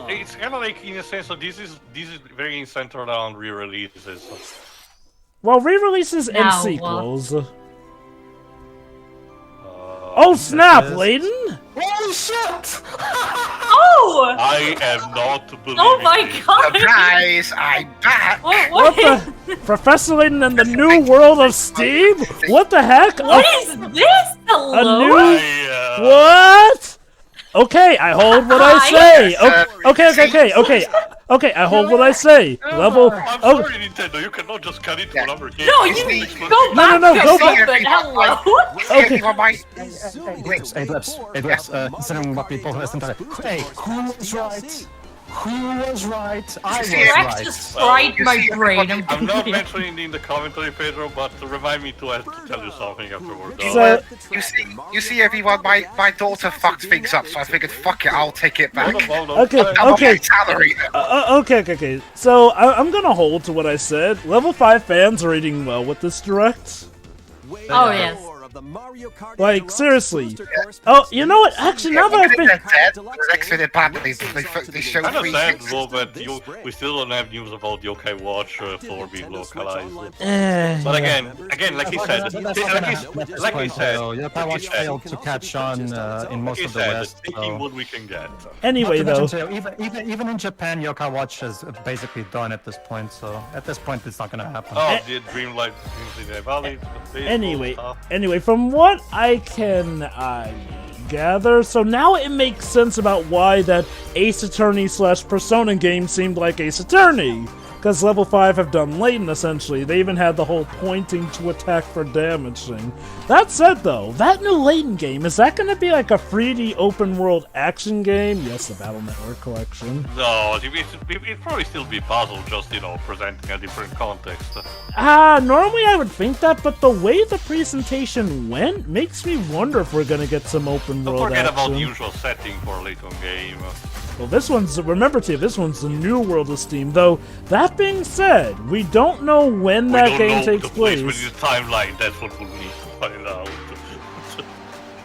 It's kind of like in a sense that this is very centered around re-releases. Well, re-releases and Now, sequels. Oh snap, Layden! Holy shit! Oh! I am not believing Oh my this. god! Surprise! I'm back! What the? Professor Layden and the new world of Steam? What the heck? What is this? Hello? A new... What? Okay, I hold what I say. Okay, I hold what I say. Level. I'm sorry, Nintendo. You cannot just cut into another game. No, you go back No, to go something. Hello? Okay. Hey, Lips, considering what people listen to, hey, who was right? Who was right? I was Rex right. just fried my brain. I'm not mentioning in the commentary, Pedro, but remind me to tell you something afterward. So, You see, everyone, my daughter fucked things up, so I figured, fuck it, I'll take it back. Okay. Salary. Okay. So I'm gonna hold to what I said. Level 5 fans are eating well with this direct. Oh yes. the Mario Kart Like, Deluxe seriously. Booster Course Oh, Pass. you know what? Actually, now that I've been... The next video part, they show I free understand, things. though, but we still don't have news about Yokai Watch floor being localized. But yeah. again, like he said, like he said, Yokai Watch failed to catch on in most of the West. taking what we can get. Anyway, though... Even in Japan, Yokai Watch is basically done at this point, so at this point it's not gonna happen. Oh, the Dreamlight Valley. Anyway, from what I can gather, so now it makes sense about why that Ace Attorney / Persona game seemed like Ace Attorney. Because level 5 have done Layton, essentially. They even had the whole pointing to attack for damage thing. That said, though, that new Layton game, is that going to be like a 3D open-world action game? Yes, the Battle Network collection. No, it'd probably still be puzzle, just, presenting a different context. Normally I would think that, but the way the presentation went makes me wonder if we're going to get some open-world Don't forget action. about the usual setting for a Layton game. Well, this one's, remember, Tia, this one's the new World of Steam, though, that being said, we don't know when that game takes place. With the timeline, that's what we'll need to find out.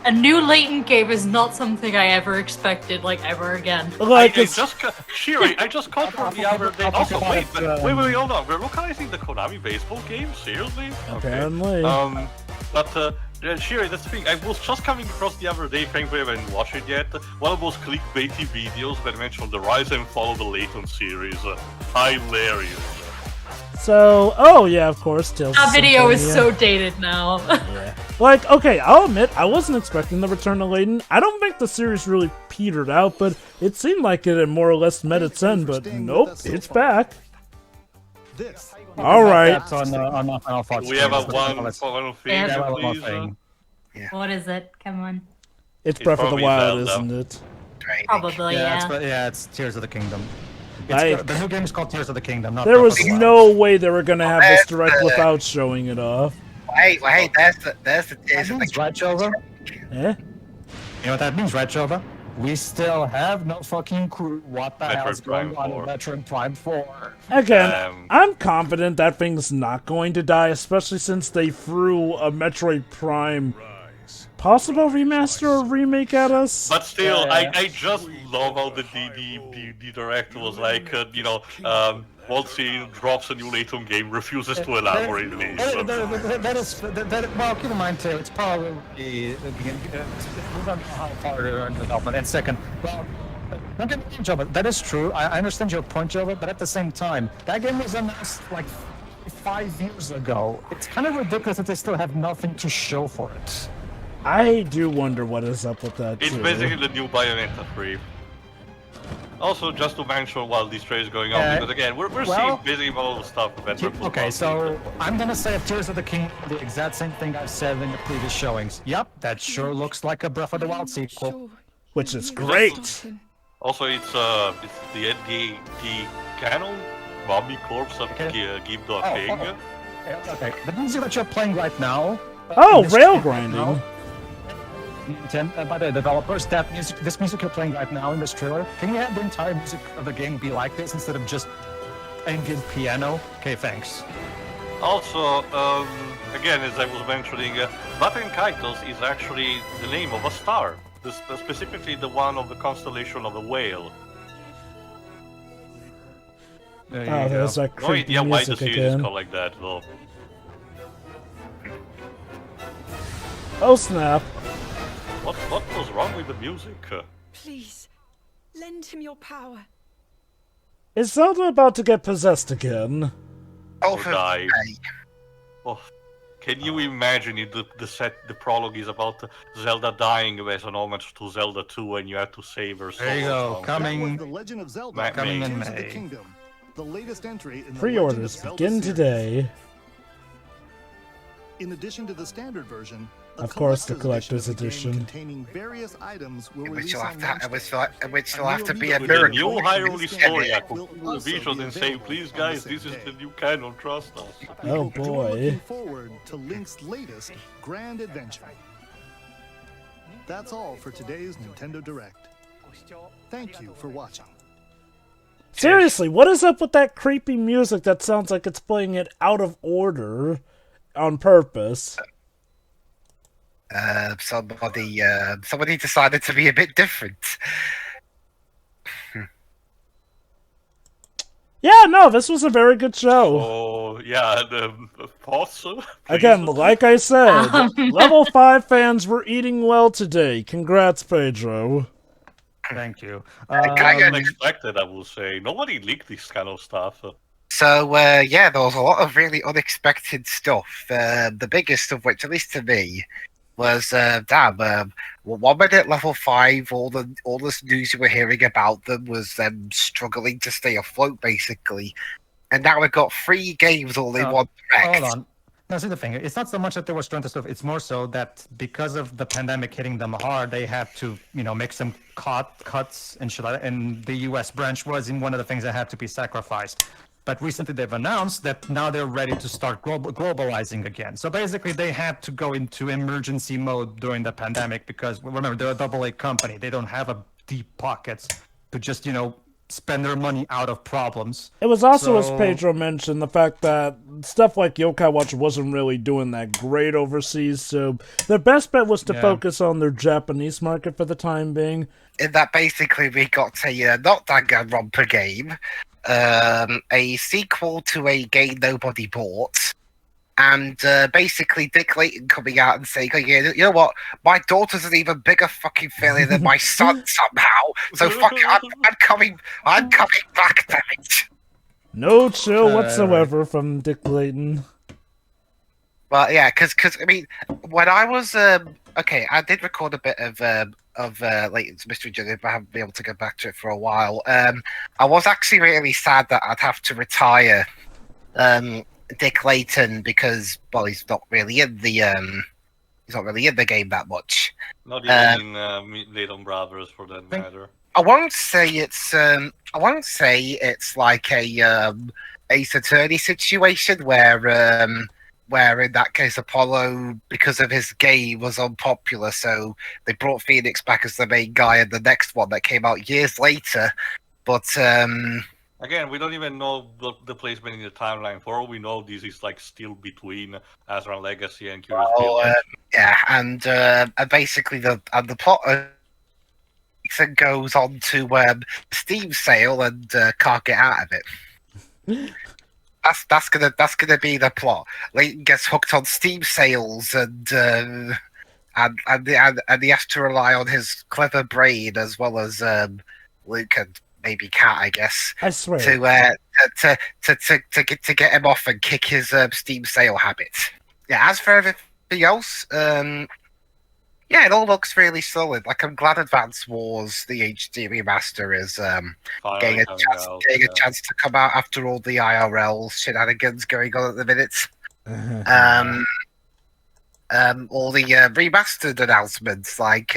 A new Layton game is not something I ever expected, ever again. Like, Shiri, I just caught from the other day. Also, wait, hold on. We're localizing the Konami baseball game? Seriously? Apparently. Shiri, that's the thing. I was just coming across the other day, thankfully I haven't watched it yet. One of those clickbaity videos that mentioned the Rise and Fall of the Layton series. Hilarious. So, oh yeah, of course, Tales That of video is Symphonia. so dated now. Yeah. Like, okay, I'll admit, I wasn't expecting the return of Layton. I don't think the series really petered out, but it seemed like it had more or less met its end, but nope, it's back. This. Alright. We have a one thing, please. What is it? Come on. It's Breath of the probably Wild, Zelda. isn't it? Probably, yeah. It's Tears of the Kingdom. Like, The new game is called Tears of the Kingdom. Not there Breath was of the Wild. no way they were gonna have this direct without showing it off. Hey, there's the Tears of the Means, right, Jova? Eh? You know what that means, right, Jova? We still have no fucking clue what the hell's going on in Metroid Prime 4. Again, I'm confident that thing's not going to die, especially since they threw a Metroid Prime possible remaster or remake at us. But still, I just love how the director was like, once he drops a new Layton game, refuses to elaborate on it. Well, keep in mind too, it's probably we don't know how far they're in development. And second, well, don't get me wrong, Joe, but that is true. I understand your point, Joe, but at the same time, that game was announced like 5 years ago. It's kind of ridiculous that they still have nothing to show for it. I do wonder what is up with that, It's too. basically the new Bayonetta 3. Also, just to mention while this trade is going on, because again, we're seeing basically all the stuff that Okay, so I'm gonna say of Tears of the King, the exact same thing I've said in the previous showings. Yep, that sure looks like a Breath of the Wild sequel. Which is great! Also, it's the canon Bobby Corpse of Gibdo King. Okay, the music that you're playing right now... Oh, rail grinding! By the developers, this music you're playing right now in this trailer, can you have the entire music of the game be like this instead of just ambient piano? Okay, thanks. Also, again, as I was mentioning, Baten Kaitos is actually the name of a star, specifically the one of the constellation of the whale. There's that No creepy idea why the music series is again. called like that, though. Oh snap. What was wrong with the music? Please, lend him your power. Is Zelda about to get possessed again? Oh, Or die. Oh, can you imagine if the prologue is about Zelda dying as an homage to Zelda 2 and you have to save her soul? There you go, or coming. The Legend of Zelda, Coming in Tears of the May. Kingdom, the latest entry in the Pre-orders Legend of Zelda begin series. today. In addition to the standard version, a Of course, the collector's collector's of the game edition. containing various items will Which release will on have to, launch which day. will have to be a With the miracle. new Hyrule story, I will could also visual be and say, available please on guys, the this same is day. the new canon, trust us. We Oh, hope that you are boy. looking forward to Link's latest grand adventure. That's all for today's Nintendo Direct. Thank you for watching. Seriously, what is up with that creepy music that sounds like it's playing it out of order on purpose? Somebody decided to be a bit different. Yeah, no, this was a very good show. Oh, yeah, the thoughts? Again, like I said, Um. level 5 fans were eating well today. Congrats, Pedro. Thank you. Kind of unexpected, I will say. Nobody leaked this kind of stuff. So, yeah, there was a lot of really unexpected stuff. The biggest of which, at least to me, was, 1 minute level 5, all this news you were hearing about them was them struggling to stay afloat, basically. And now we've got 3 games all in one direct. Hold on. No, see the thing. It's not so much that they were struggling to stuff. It's more so that because of the pandemic hitting them hard, they had to, make some cuts and shit like that. And the U.S. branch was in one of the things that had to be sacrificed. But recently they've announced that now they're ready to start globalizing again. So basically they had to go into emergency mode during the pandemic because, remember, they're a AA company. They don't have a deep pockets to just, spend their money out of problems. It was also, as Pedro mentioned, the fact that stuff like Yokai Watch wasn't really doing that great overseas, so their best bet was to focus on their Japanese market for the time being. In that, basically, we got a not Danganronpa game, a sequel to a game nobody bought, and basically Dick Layton coming out and saying, "Oh, yeah, you know what? My daughter's an even bigger fucking failure than my son somehow. So fuck it, I'm coming back, damn it." No chill whatsoever from Dick Layton. Well, yeah, because I mean, when I was okay, I did record a bit of Layton's Mystery Journey, but I haven't been able to go back to it for a while. I was actually really sad that I'd have to retire Dick Layton because, well, he's not really in the game that much. Not even in Layton Brothers, for that matter. I won't say it's like a Ace Attorney situation where in that case Apollo, because of his game, was unpopular, so they brought Phoenix back as the main guy in the next one that came out years later. But again, we don't even know the placement in the timeline. For all we know, this is like still between Azran Legacy and Curious Village. Yeah, and basically the plot goes on to Steam sale and can't get out of it. That's gonna be the plot. Layton gets hooked on Steam sales and he has to rely on his clever brain as well as Luke and maybe Cat, I guess. I swear. To get him off and kick his Steam sale habit. Yeah. As for everything else, yeah, it all looks really solid. Like, I'm glad Advance Wars, the HD remaster, is getting a chance to come out after all the IRL shenanigans going on at the minute. All the remastered announcements, like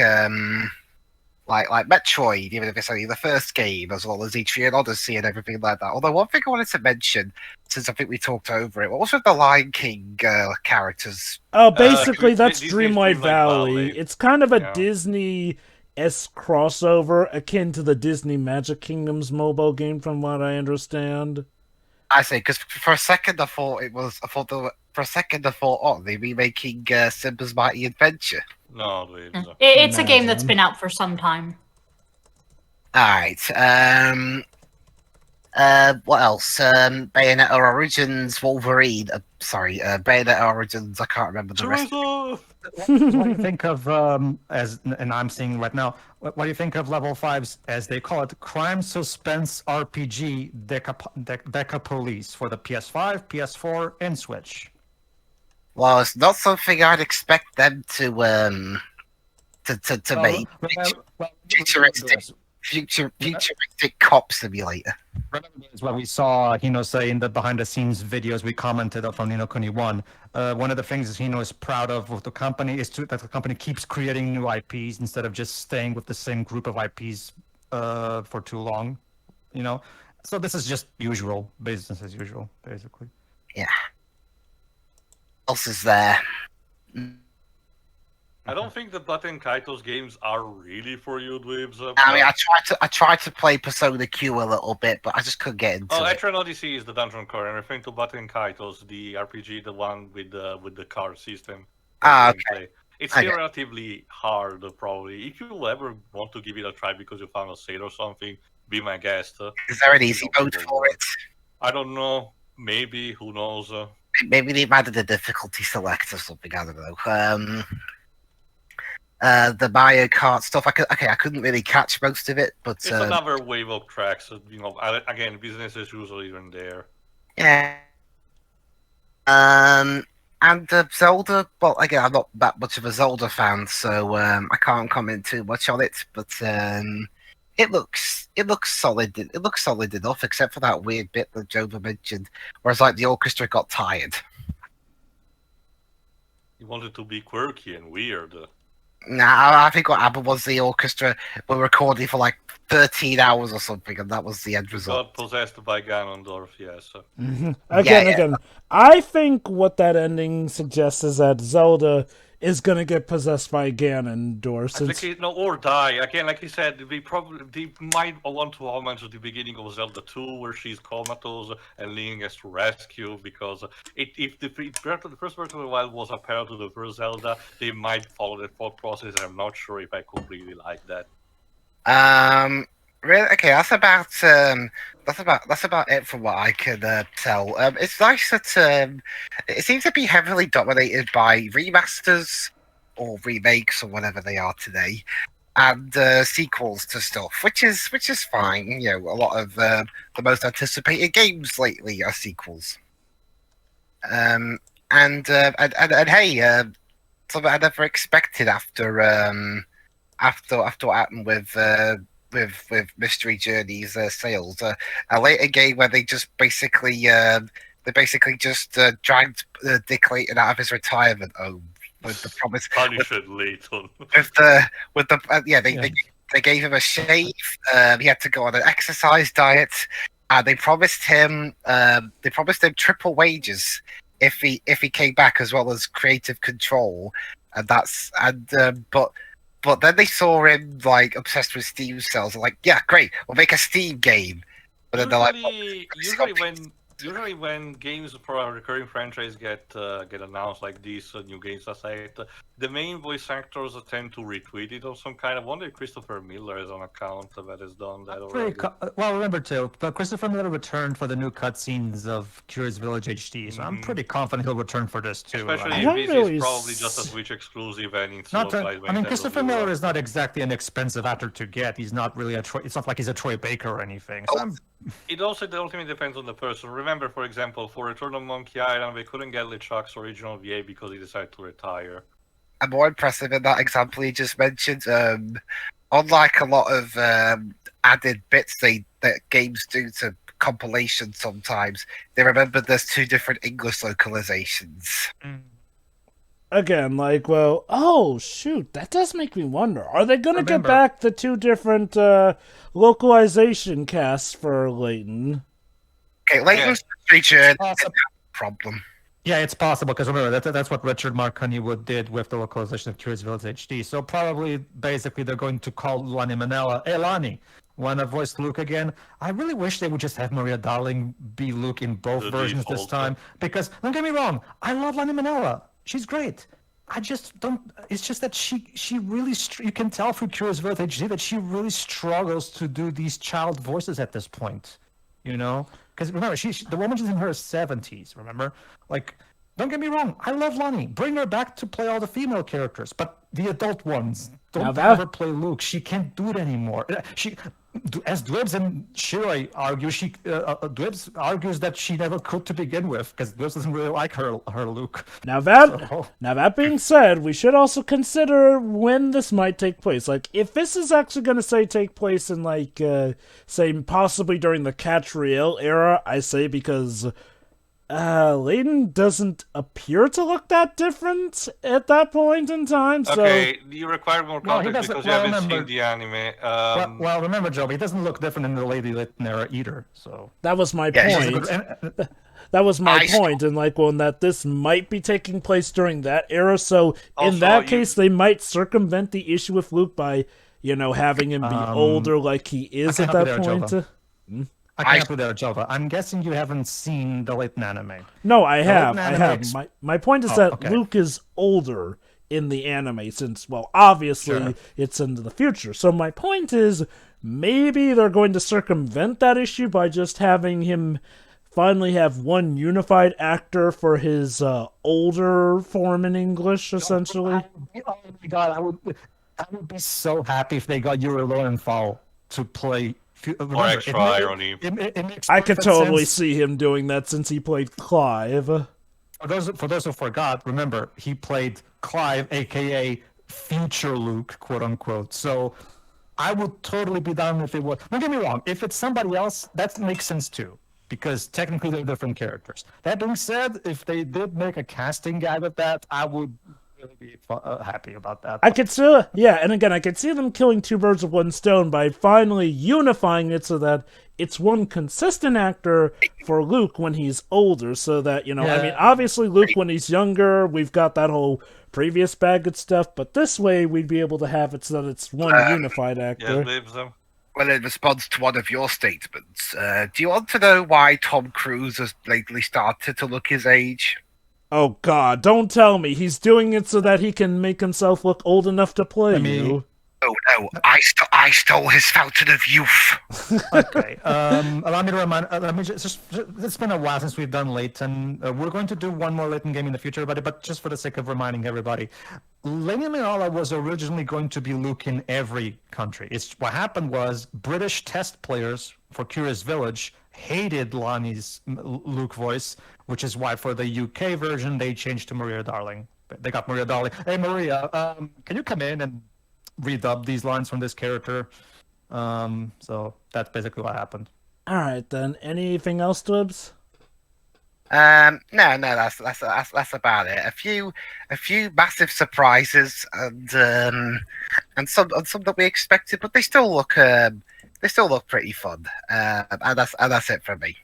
Metroid, even if it's only the first game, as well as Etrian Odyssey and everything like that. Although one thing I wanted to mention, since I think we talked over it, what was with the Lion King characters? Oh, basically that's Dreamlight Valley. It's kind of a Disney-esque crossover, akin to the Disney Magic Kingdoms mobile game, from what I understand. I see, because for a second I thought, oh, they'd be making Simba's Mighty Adventure. No, it's a game that's been out for some time. Alright, what else? Bayonetta Origins Wolverine. Bayonetta Origins, I can't remember the rest. What do you think of, and I'm seeing right now, what do you think of Level 5's, as they call it, Crime Suspense RPG Deca Police for the PS5, PS4, and Switch? Well, it's not something I'd expect them to make. Futuristic cop simulator. Remember what we saw Hino say in the behind-the-scenes videos we commented on Ni no Kuni 1. One of the things Hino is proud of with the company is that the company keeps creating new IPs instead of just staying with the same group of IPs for too long. So this is just usual, business as usual, basically. Yeah. What else is there? I don't think the Button Kaito's games are really for you, Dweebs. I mean, I tried to play Persona Q a little bit, but I just couldn't get into it. Etrian Odyssey is the dungeon core. I'm referring to Button Kaito's, the RPG, the one with the card system. Okay. It's still relatively hard, probably. If you ever want to give it a try because you found a sale or something, be my guest. Is there an easy mode for it? I don't know. Maybe. Who knows? Maybe they've added a difficulty select or something. I don't know. The Mario Kart stuff. I couldn't really catch most of it, but it's another wave of tracks. You know, again, business is usually even there. Yeah. And Zelda. Well, again, I'm not that much of a Zelda fan, so I can't comment too much on it. But it looks solid. It looks solid enough, except for that weird bit that Jova mentioned, where it's like the orchestra got tired. You wanted to be quirky and weird. Nah, I think what happened was the orchestra were recording for like 13 hours or something, and that was the end result. Got possessed by Ganondorf, yes. Again, I think what that ending suggests is that Zelda is gonna get possessed by Ganondorf. Or die. Again, like I said, they might want to homage to the beginning of Zelda 2, where she's comatose and Link has to rescue, because if the first Breath of the Wild was a parallel to the first Zelda, they might follow that thought process, and I'm not sure if I completely like that. Really? Okay, that's about it from what I can tell. It's nice that it seems to be heavily dominated by remasters or remakes or whatever they are today, and sequels to stuff, which is fine. You know, a lot of the most anticipated games lately are sequels. And hey, something I never expected after what happened with Mystery Journey's sales, a later game where they just basically just dragged Dick Clayton out of his retirement home with the promise. Layton. They gave him a shave. He had to go on an exercise diet. They promised him triple wages if he came back, as well as creative control, but then they saw him like obsessed with Steam sales. They're like, yeah, great, we'll make a Steam game. But then they're like, usually when games for a recurring franchise get announced, like these new games aside, the main voice actors tend to retweet it or some kind. I wonder if Christopher Miller is on account that has done that already. Well, remember too, but Christopher Miller returned for the new cutscenes of Curious Village HD, so I'm pretty confident he'll return for this too. Especially if this is probably just a Switch exclusive and it's Christopher Miller is not exactly an expensive actor to get. He's not really it's not like he's a Troy Baker or anything. So It also ultimately depends on the person. Remember, for example, for Return of Monkey Island, they couldn't get LeChuck's original VA because he decided to retire. And more impressive in that example he just mentioned, unlike a lot of added bits that games do to compilations sometimes, they remember there's 2 different English localizations. Again, like, well, oh, shoot, that does make me wonder. Are they going to get back the 2 different localization casts for Layton? Okay, Layton's featured a problem. Yeah, it's possible, because remember, that's what Richard Mark Honeywood did with the localization of Curious Village HD. So probably, basically, they're going to call Lani Manella, hey, Lani, want to voice Luke again? I really wish they would just have Maria Darling be Luke in both versions this time, because, don't get me wrong, I love Lani Manella. She's great. I just don't. It's just that she really. You can tell through Curious Village HD that she really struggles to do these child voices at this point. You know, because remember, the woman is in her 70s. Remember, like, don't get me wrong. I love Lani. Bring her back to play all the female characters, but the adult ones don't ever play Luke. She can't do it anymore. As Dwebs and Shiroi argue, Dwebs argues that she never could to begin with, because Dwebs doesn't really like her Luke. Now that being said, we should also consider when this might take place. Like, if this is actually going to take place in, like, say, possibly during the Catriel era, I say, because Layton doesn't appear to look that different at that point in time. So okay, you require more context because you haven't seen the anime. Well, remember, Joe, he doesn't look different in the Lady Layton era either. So that was my point. That was my point, and like, well, that this might be taking place during that era. So in that case, they might circumvent the issue with Luke by, having him be older, like he is at that point. I can't help you there, Jova. I'm guessing you haven't seen the Layton anime. No, I have. My point is that Luke is older in the anime, since, well, obviously Sure. it's into the future. So my point is, maybe they're going to circumvent that issue by just having him finally have one unified actor for his older form in English, essentially. Oh my god, I would be so happy if they got Yuri Lowenthal to play. Remember, Or extra irony. It makes I could perfect totally sense. see him doing that since he played Clive. For those who forgot, remember he played Clive, aka Future Luke, quote unquote. So I would totally be down if it was. Don't get me wrong. If it's somebody else, that makes sense too, because technically they're different characters. That being said, if they did make a casting guide of that, I would really be happy about that. I could see, yeah, and again, I could see them killing two birds with one stone by finally unifying it so that it's one consistent actor for Luke when he's older, so that, I mean, obviously Luke when he's younger, we've got that whole previous baggage stuff, but this way we'd be able to have it so that it's one unified actor. Well, in response to one of your statements, do you want to know why Tom Cruise has lately started to look his age? Oh god, don't tell me. He's doing it so that he can make himself look old enough to play you. Oh no, I stole his fountain of youth. Okay, allow me to remind, let me just, it's been a while since we've done Layton. We're going to do one more Layton game in the future, everybody, but just for the sake of reminding everybody, Layton Minala was originally going to be Luke in every country. What happened was British test players for Curious Village hated Lonnie's Luke voice, which is why for the UK version they changed to Maria Darling. They got Maria Darling. Hey Maria, can you come in and redub these lines from this character? So that's basically what happened. All right then. Anything else, Dubs? No, that's about it. A few massive surprises and some that we expected, but they still look pretty fun. And that's it for me.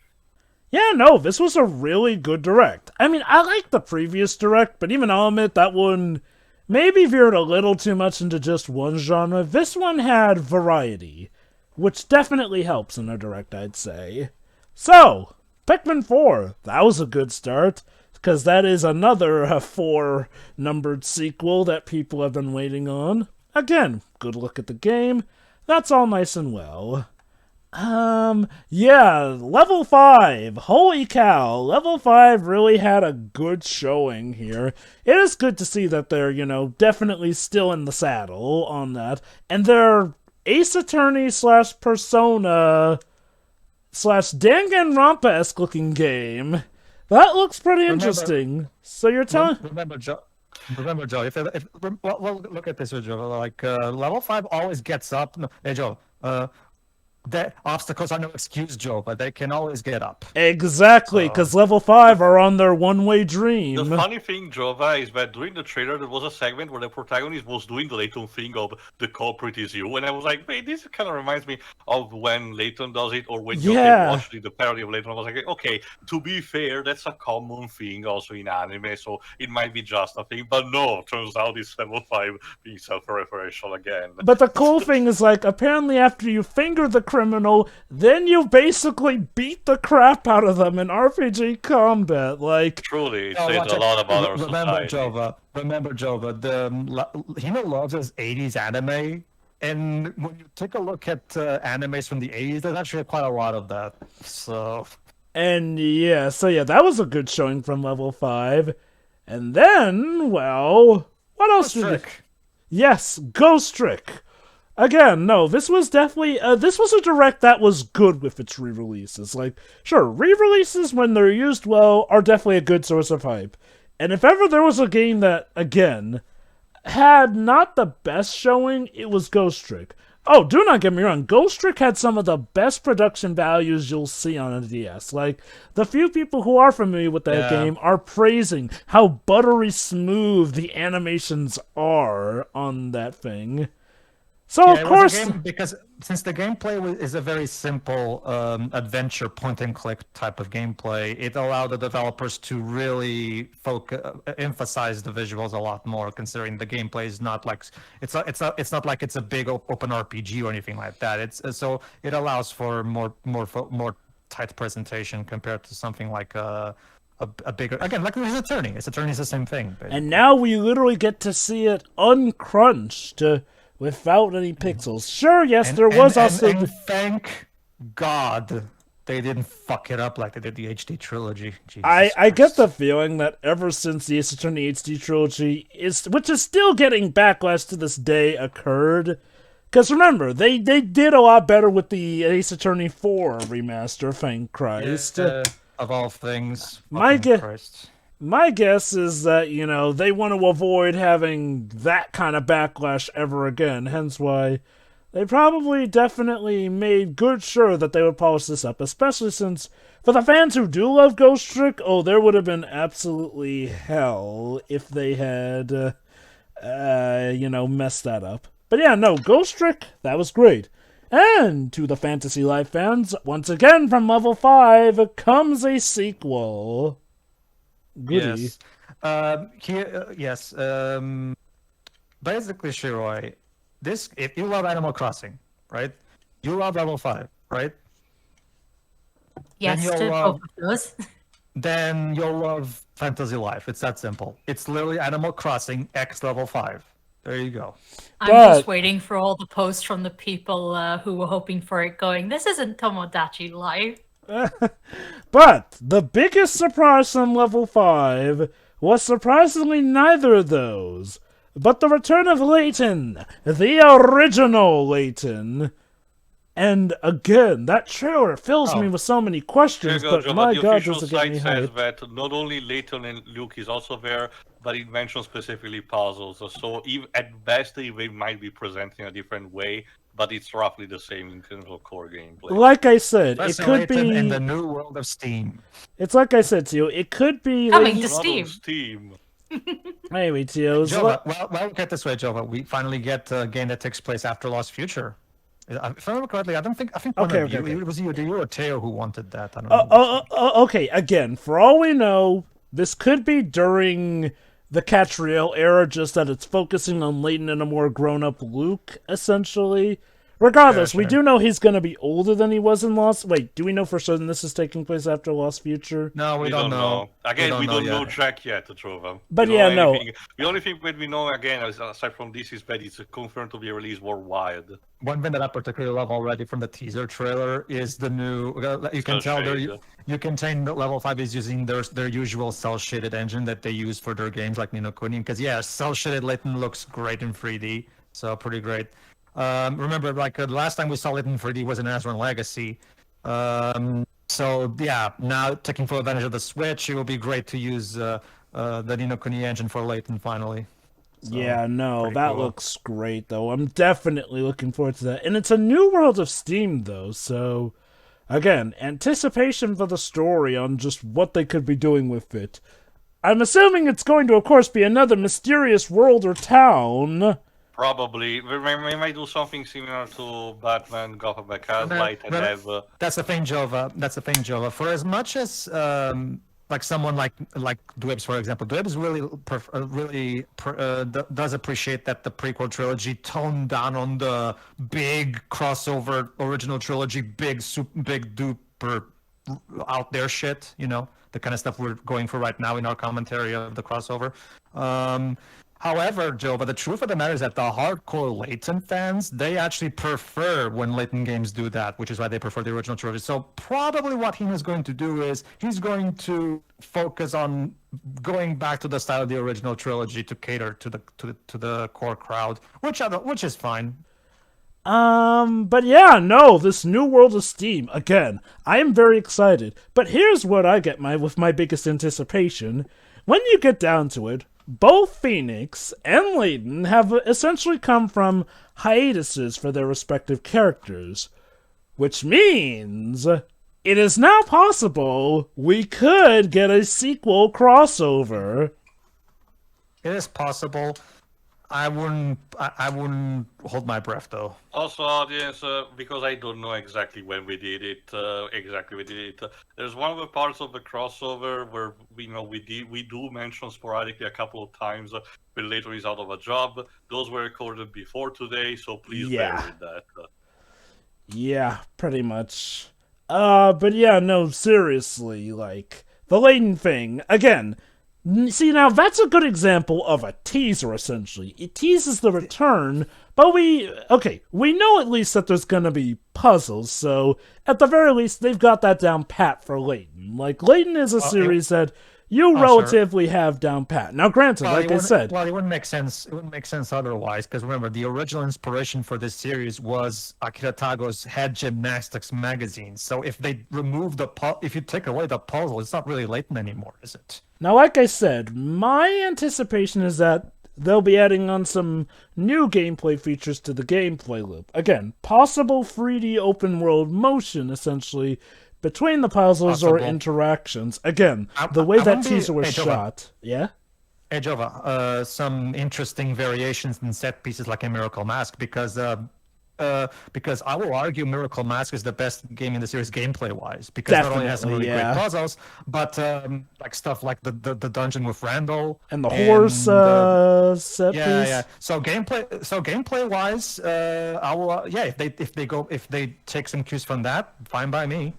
Yeah, no, this was a really good direct. I mean, I liked the previous direct, but even I'll admit that one maybe veered a little too much into just one genre. This one had variety, which definitely helps in a direct, I'd say. So, Pikmin 4, that was a good start, because that is another 4-numbered sequel that people have been waiting on. Again, good look at the game. That's all nice and well. Yeah, level 5. Holy cow, level 5 really had a good showing here. It is good to see that they're, definitely still in the saddle on that. And their Ace Attorney / Persona / Danganronpa-esque looking game. That looks pretty interesting. So you're telling... Remember, Joe, well, look at this, Joe. Like, level 5 always gets up. No, hey, Joe, that obstacles are no excuse, Joe, but they can always get up. Exactly, because level 5 are on their one-way dream. The funny thing, Jova, is that during the trailer there was a segment where the protagonist was doing the Layton thing of the culprit is you, and I was like, wait, this kind of reminds me of when Layton does it, or when you watched the parody of Layton. I was like, okay, to be fair, that's a common thing also in anime, so it might be just a thing, but no, turns out it's level 5 being self-referential again. But the cool thing is, like, apparently after you finger the criminal, then you basically beat the crap out of them in RPG combat. Like, truly, it says a lot about our society. Remember, Jova, Hino loves his 80s anime, and when you take a look at animes from the 80s, there's actually quite a lot of that. So that was a good showing from level 5. And then, well, what else did it? Yes, Ghost Trick. Again, no, this was definitely, this was a direct that was good with its re-releases. Like, sure, re-releases, when they're used well, are definitely a good source of hype. And if ever there was a game that, again, had not the best showing, it was Ghost Trick. Oh, do not get me wrong, Ghost Trick had some of the best production values you'll see on a DS. Like, the few people who are familiar with that game are praising how buttery smooth the animations are on that thing. So, of course... because since the gameplay is a very simple adventure point-and-click type of gameplay, it allowed the developers to really emphasize the visuals a lot more, considering the gameplay is not like... It's not like it's a big open RPG or anything like that. So it allows for more tight presentation compared to something like a bigger again, like his attorney. His attorney is the same thing. Basically. And now we literally get to see it uncrunched without any pixels. Sure, yes, there was also. And thank God they didn't fuck it up like they did the HD trilogy. Jesus I get the feeling that ever since the Ace Attorney HD trilogy which is still getting backlash to this day, occurred. Because remember, they did a lot better with the Ace Attorney 4 remaster, thank Christ. Of all things, my guess is that, they want to avoid having that kind of backlash ever again, hence why they probably definitely made good sure that they would polish this up, especially since, for the fans who do love Ghost Trick, there would have been absolutely hell if they had, messed that up. But yeah, no, Ghost Trick, that was great. And to the Fantasy Life fans, once again from Level 5 comes a sequel. Goody. Yes. Basically, Shiroi, if you love Animal Crossing, right? You love Level 5, right? Yes, to both of those. Then you'll love Fantasy Life. It's that simple. It's literally Animal Crossing X Level 5. There you go. I'm just waiting for all the posts from the people who were hoping for it going, this isn't Tomodachi Life. But the biggest surprise from Level 5 was surprisingly neither of those, but the return of Layton, the original Layton. And again, that trailer fills me with so many questions, but my god, does it get me hyped. The official site says that not only Layton and Luke is also there, but it mentions specifically puzzles. So at best, they might be presenting a different way, but it's roughly the same in terms of core gameplay. Like I said, it could be in the new world of Steam. It's like I said to you, it could be coming to Steam. Anyway, Tio, Jova, well, get this way, Jova. We finally get a game that takes place after Lost Future. If I remember correctly, I think one of you, it was you or Teo who wanted that. I don't know. Okay, again, for all we know, this could be during the Catriel era, just that it's focusing on Layton and a more grown-up Luke, essentially. Regardless, we do know he's going to be older than he was in Lost... Wait, do we know for certain this is taking place after Lost Future? No, we don't know. Again, we don't know Jack yet, Trova. But yeah, no. The only thing that we know, again, aside from this, is that it's confirmed to be released worldwide. One thing that I particularly love already from the teaser trailer is the new... You can tell you can tell that Level 5 is using their usual cel-shaded engine that they use for their games like Ni no Kuni. Because, yeah, cel-shaded Layton looks great in 3D. So, pretty great. Remember, the last time we saw it in 3D was in Azran Legacy. So yeah, now taking full advantage of the Switch, it will be great to use the Ni no Kuni engine for Layton finally. So, yeah, no, that looks great though. I'm definitely looking forward to that. And it's a new world of Steam though, so again, anticipation for the story on just what they could be doing with it. I'm assuming it's going to, of course, be another mysterious world or town. Probably. We might do something similar to Batman, Gotham by Gaslight, and have... That's the thing, Jova. For as much as, someone like Dwebs, for example, Dwebs really does appreciate that the prequel trilogy toned down on the big crossover original trilogy, big duper out there shit, the kind of stuff we're going for right now in our commentary of the crossover. However, Joe, but the truth of the matter is that the hardcore Layton fans, they actually prefer when Layton games do that, which is why they prefer the original trilogy. So probably what he is going to do is he's going to focus on going back to the style of the original trilogy to cater to the core crowd, which is fine. But yeah, no, this new world of Steam, again, I am very excited. But here's what I get with my biggest anticipation. When you get down to it, both Phoenix and Layton have essentially come from hiatuses for their respective characters, which means it is now possible we could get a sequel crossover. It is possible. I wouldn't hold my breath though. Also, audience, because I don't know exactly when we did it. There's one of the parts of the crossover where we do mention sporadically a couple of times when Layton is out of a job. Those were recorded before today, so please bear with that. Yeah, pretty much. But yeah, no, seriously, the Layton thing, again, see, now that's a good example of a teaser, essentially. It teases the return, but we know at least that there's gonna be puzzles, so at the very least, they've got that down pat for Layton. Like, Layton is a series that you relatively have down pat. Now, granted, like I said... Well, it wouldn't make sense. It wouldn't make sense otherwise, because remember, the original inspiration for this series was Akira Tago's Head Gymnastics magazine. So if they remove if you take away the puzzle, it's not really Layton anymore, is it? Now, like I said, my anticipation is that they'll be adding on some new gameplay features to the gameplay loop. Again, possible 3D open-world motion, essentially, between the puzzles or interactions. Again, the way that teaser was shot. Yeah? Hey, Jova, some interesting variations in set pieces like a Miracle Mask, because I will argue Miracle Mask is the best game in the series gameplay-wise, because not only has some really great puzzles, but like stuff like the dungeon with Randall and the horse set piece. Yeah. So gameplay-wise, I will. If they take some cues from that, fine by me.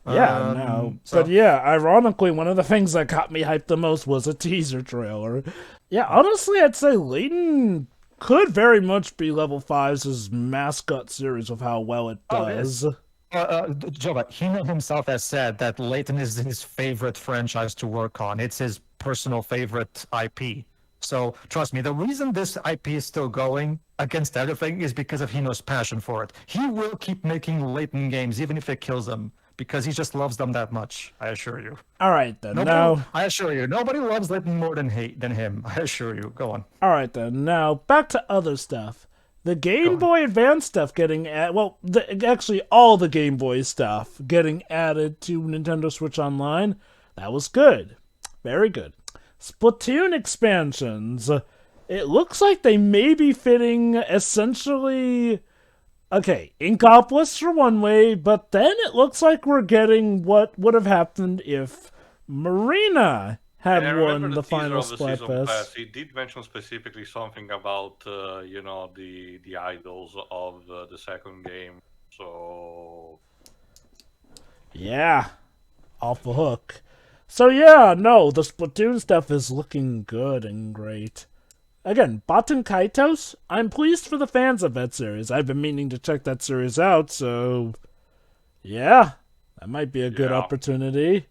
But yeah, ironically, one of the things that got me hyped the most was a teaser trailer. Yeah, honestly, I'd say Layton could very much be Level 5's mascot series with how well it does. Joe, Hino himself has said that Layton is his favorite franchise to work on. It's his personal favorite IP. So, trust me, the reason this IP is still going against everything is because of Hino's passion for it. He will keep making Layton games, even if it kills him, because he just loves them that much, I assure you. Alright then, I assure you, nobody loves Layton more than him, I assure you. Go on. Alright then, now, back to other stuff. The Game Boy Advance stuff getting actually all the Game Boy stuff getting added to Nintendo Switch Online, that was good. Very good. Splatoon expansions. It looks like they may be fitting essentially... Okay, Inkopolis for one way, but then it looks like we're getting what would have happened if Marina had won the final Splatfest. He did mention specifically something about, the idols of the second game, so... Yeah, off the hook. So yeah, no, the Splatoon stuff is looking good and great. Again, Baten Kaitos, I'm pleased for the fans of that series. I've been meaning to check that series out, so... Yeah, that might be a good opportunity.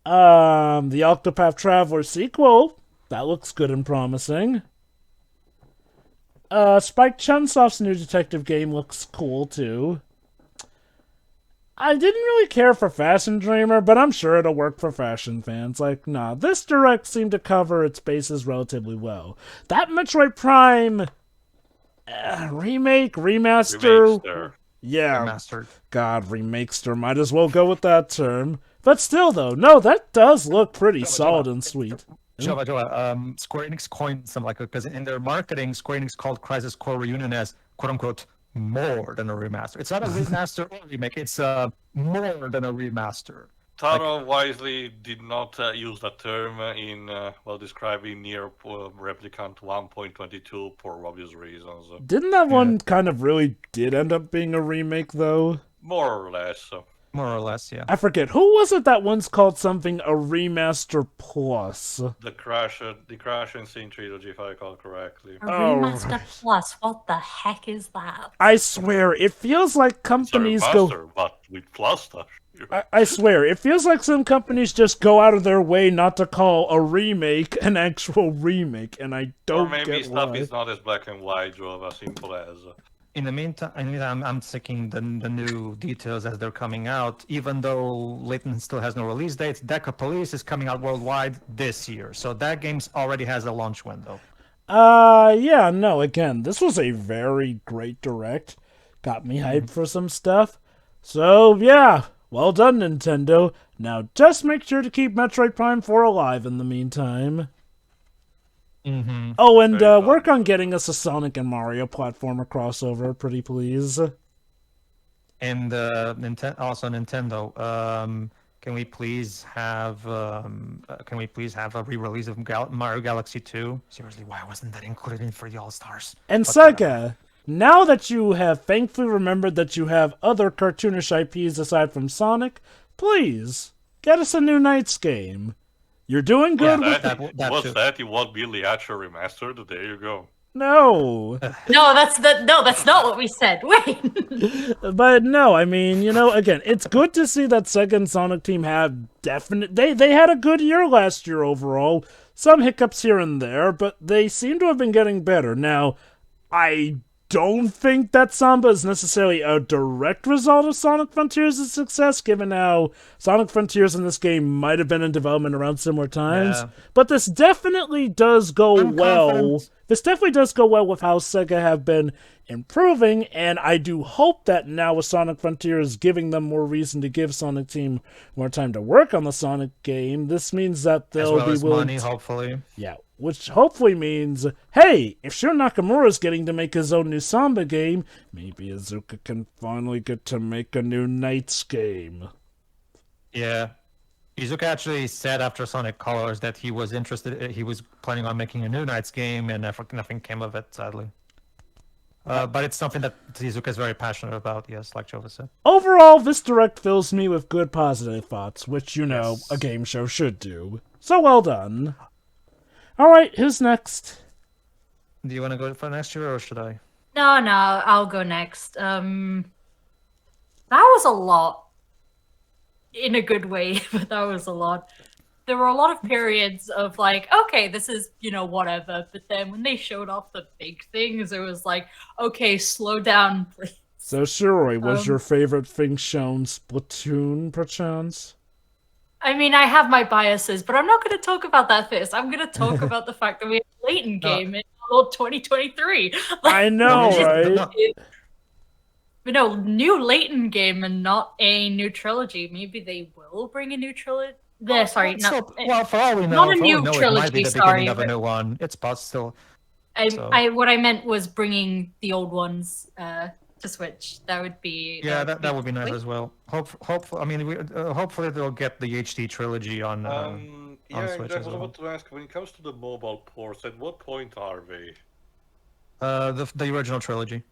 The Octopath Traveler sequel, that looks good and promising. Spike Chunsoft's new detective game looks cool, too. I didn't really care for Fashion Dreamer, but I'm sure it'll work for fashion fans. Like, nah, this Direct seemed to cover its bases relatively well. That Metroid Prime remaster. Yeah, Remastered. God, remakester, might as well go with that term. But still, though, no, that does look pretty solid and sweet. Square Enix coined some, because in their marketing, Square Enix called Crisis Core Reunion as, quote-unquote, more than a remaster. It's not a remaster or a remake, it's more than a remaster. Taro wisely did not use that term in, describing Nier Replicant 1.22 for obvious reasons. Didn't that one kind of really did end up being a remake, though? More or less. More or less, yeah. I forget. Who was it that once called something a remaster plus? The Crash and Scene trilogy, if I recall correctly. A remaster plus? What the heck is that? I swear, it feels like companies but with plus stuff. I swear, it feels like some companies just go out of their way not to call a remake an actual remake, and I don't get why. Or maybe stuff is not as black and white, Joe, as simple as... In the meantime, I'm checking the new details as they're coming out. Even though Layton still has no release date, Deca Police is coming out worldwide this year. So that game already has a launch window. Yeah, no, again, this was a very great Direct. Got me hyped for some stuff. So, yeah, well done, Nintendo. Now, just make sure to keep Metroid Prime 4 alive in the meantime. Mm-hmm. Oh, and work on getting us a Sonic and Mario platformer crossover, pretty please. And also Nintendo. Can we please have a re-release of Mario Galaxy 2? Seriously, why wasn't that included in for the All-Stars? And Sega, now that you have thankfully remembered that you have other cartoonish IPs aside from Sonic, please Get us a new Knights game. You're doing good with... That you want Billy Hatcher remastered? There you go. No. No, that's not what we said. Wait. But no, I mean, you know, again, it's good to see that Sega and Sonic Team have definite... They had a good year last year overall. Some hiccups here and there, but they seem to have been getting better. Now, I don't think that Samba is necessarily a direct result of Sonic Frontiers' success, given how Sonic Frontiers in this game might have been in development around similar times. Yeah. But this definitely does go well. This definitely does go well with how Sega have been improving, and I do hope that now with Sonic Frontiers giving them more reason to give Sonic Team more time to work on the Sonic game, this means that they'll be willing money, hopefully. Yeah, which hopefully means, hey, if Shun Nakamura's getting to make his own new Samba game, maybe Iizuka can finally get to make a new Knights game. Yeah. Iizuka actually said after Sonic Colors that he was interested, he was planning on making a new Knights game, and nothing came of it, sadly. But it's something that Iizuka is very passionate about, yes, like Jova said. Overall, this direct fills me with good positive thoughts, which, you know, a game show should do. So well done. Alright, who's next? Do you want to go for next year, or should I? No, I'll go next. That was a lot. In a good way, but that was a lot. There were a lot of periods of like, okay, this is, you know, whatever. But then when they showed off the big things, it was like, okay, slow down, please. So, Shiroi, was your favorite thing shown Splatoon, perchance? I mean, I have my biases, but I'm not going to talk about that first. I'm going to talk about the fact that we have a Layton game in 2023. I know, right? But no, new Layton game and not a new trilogy. Maybe they will bring a new trilogy. Sorry, not. Well, for all we know, not a new trilogy. It might be the beginning of a new one. It's possible. What I meant was bringing the old ones to Switch. That would be. Yeah, that would be nice as well. Hopefully, I mean, hopefully they'll get the HD trilogy on Switch as well. I want to ask, when it comes to the mobile ports, at what point are they? The original trilogy.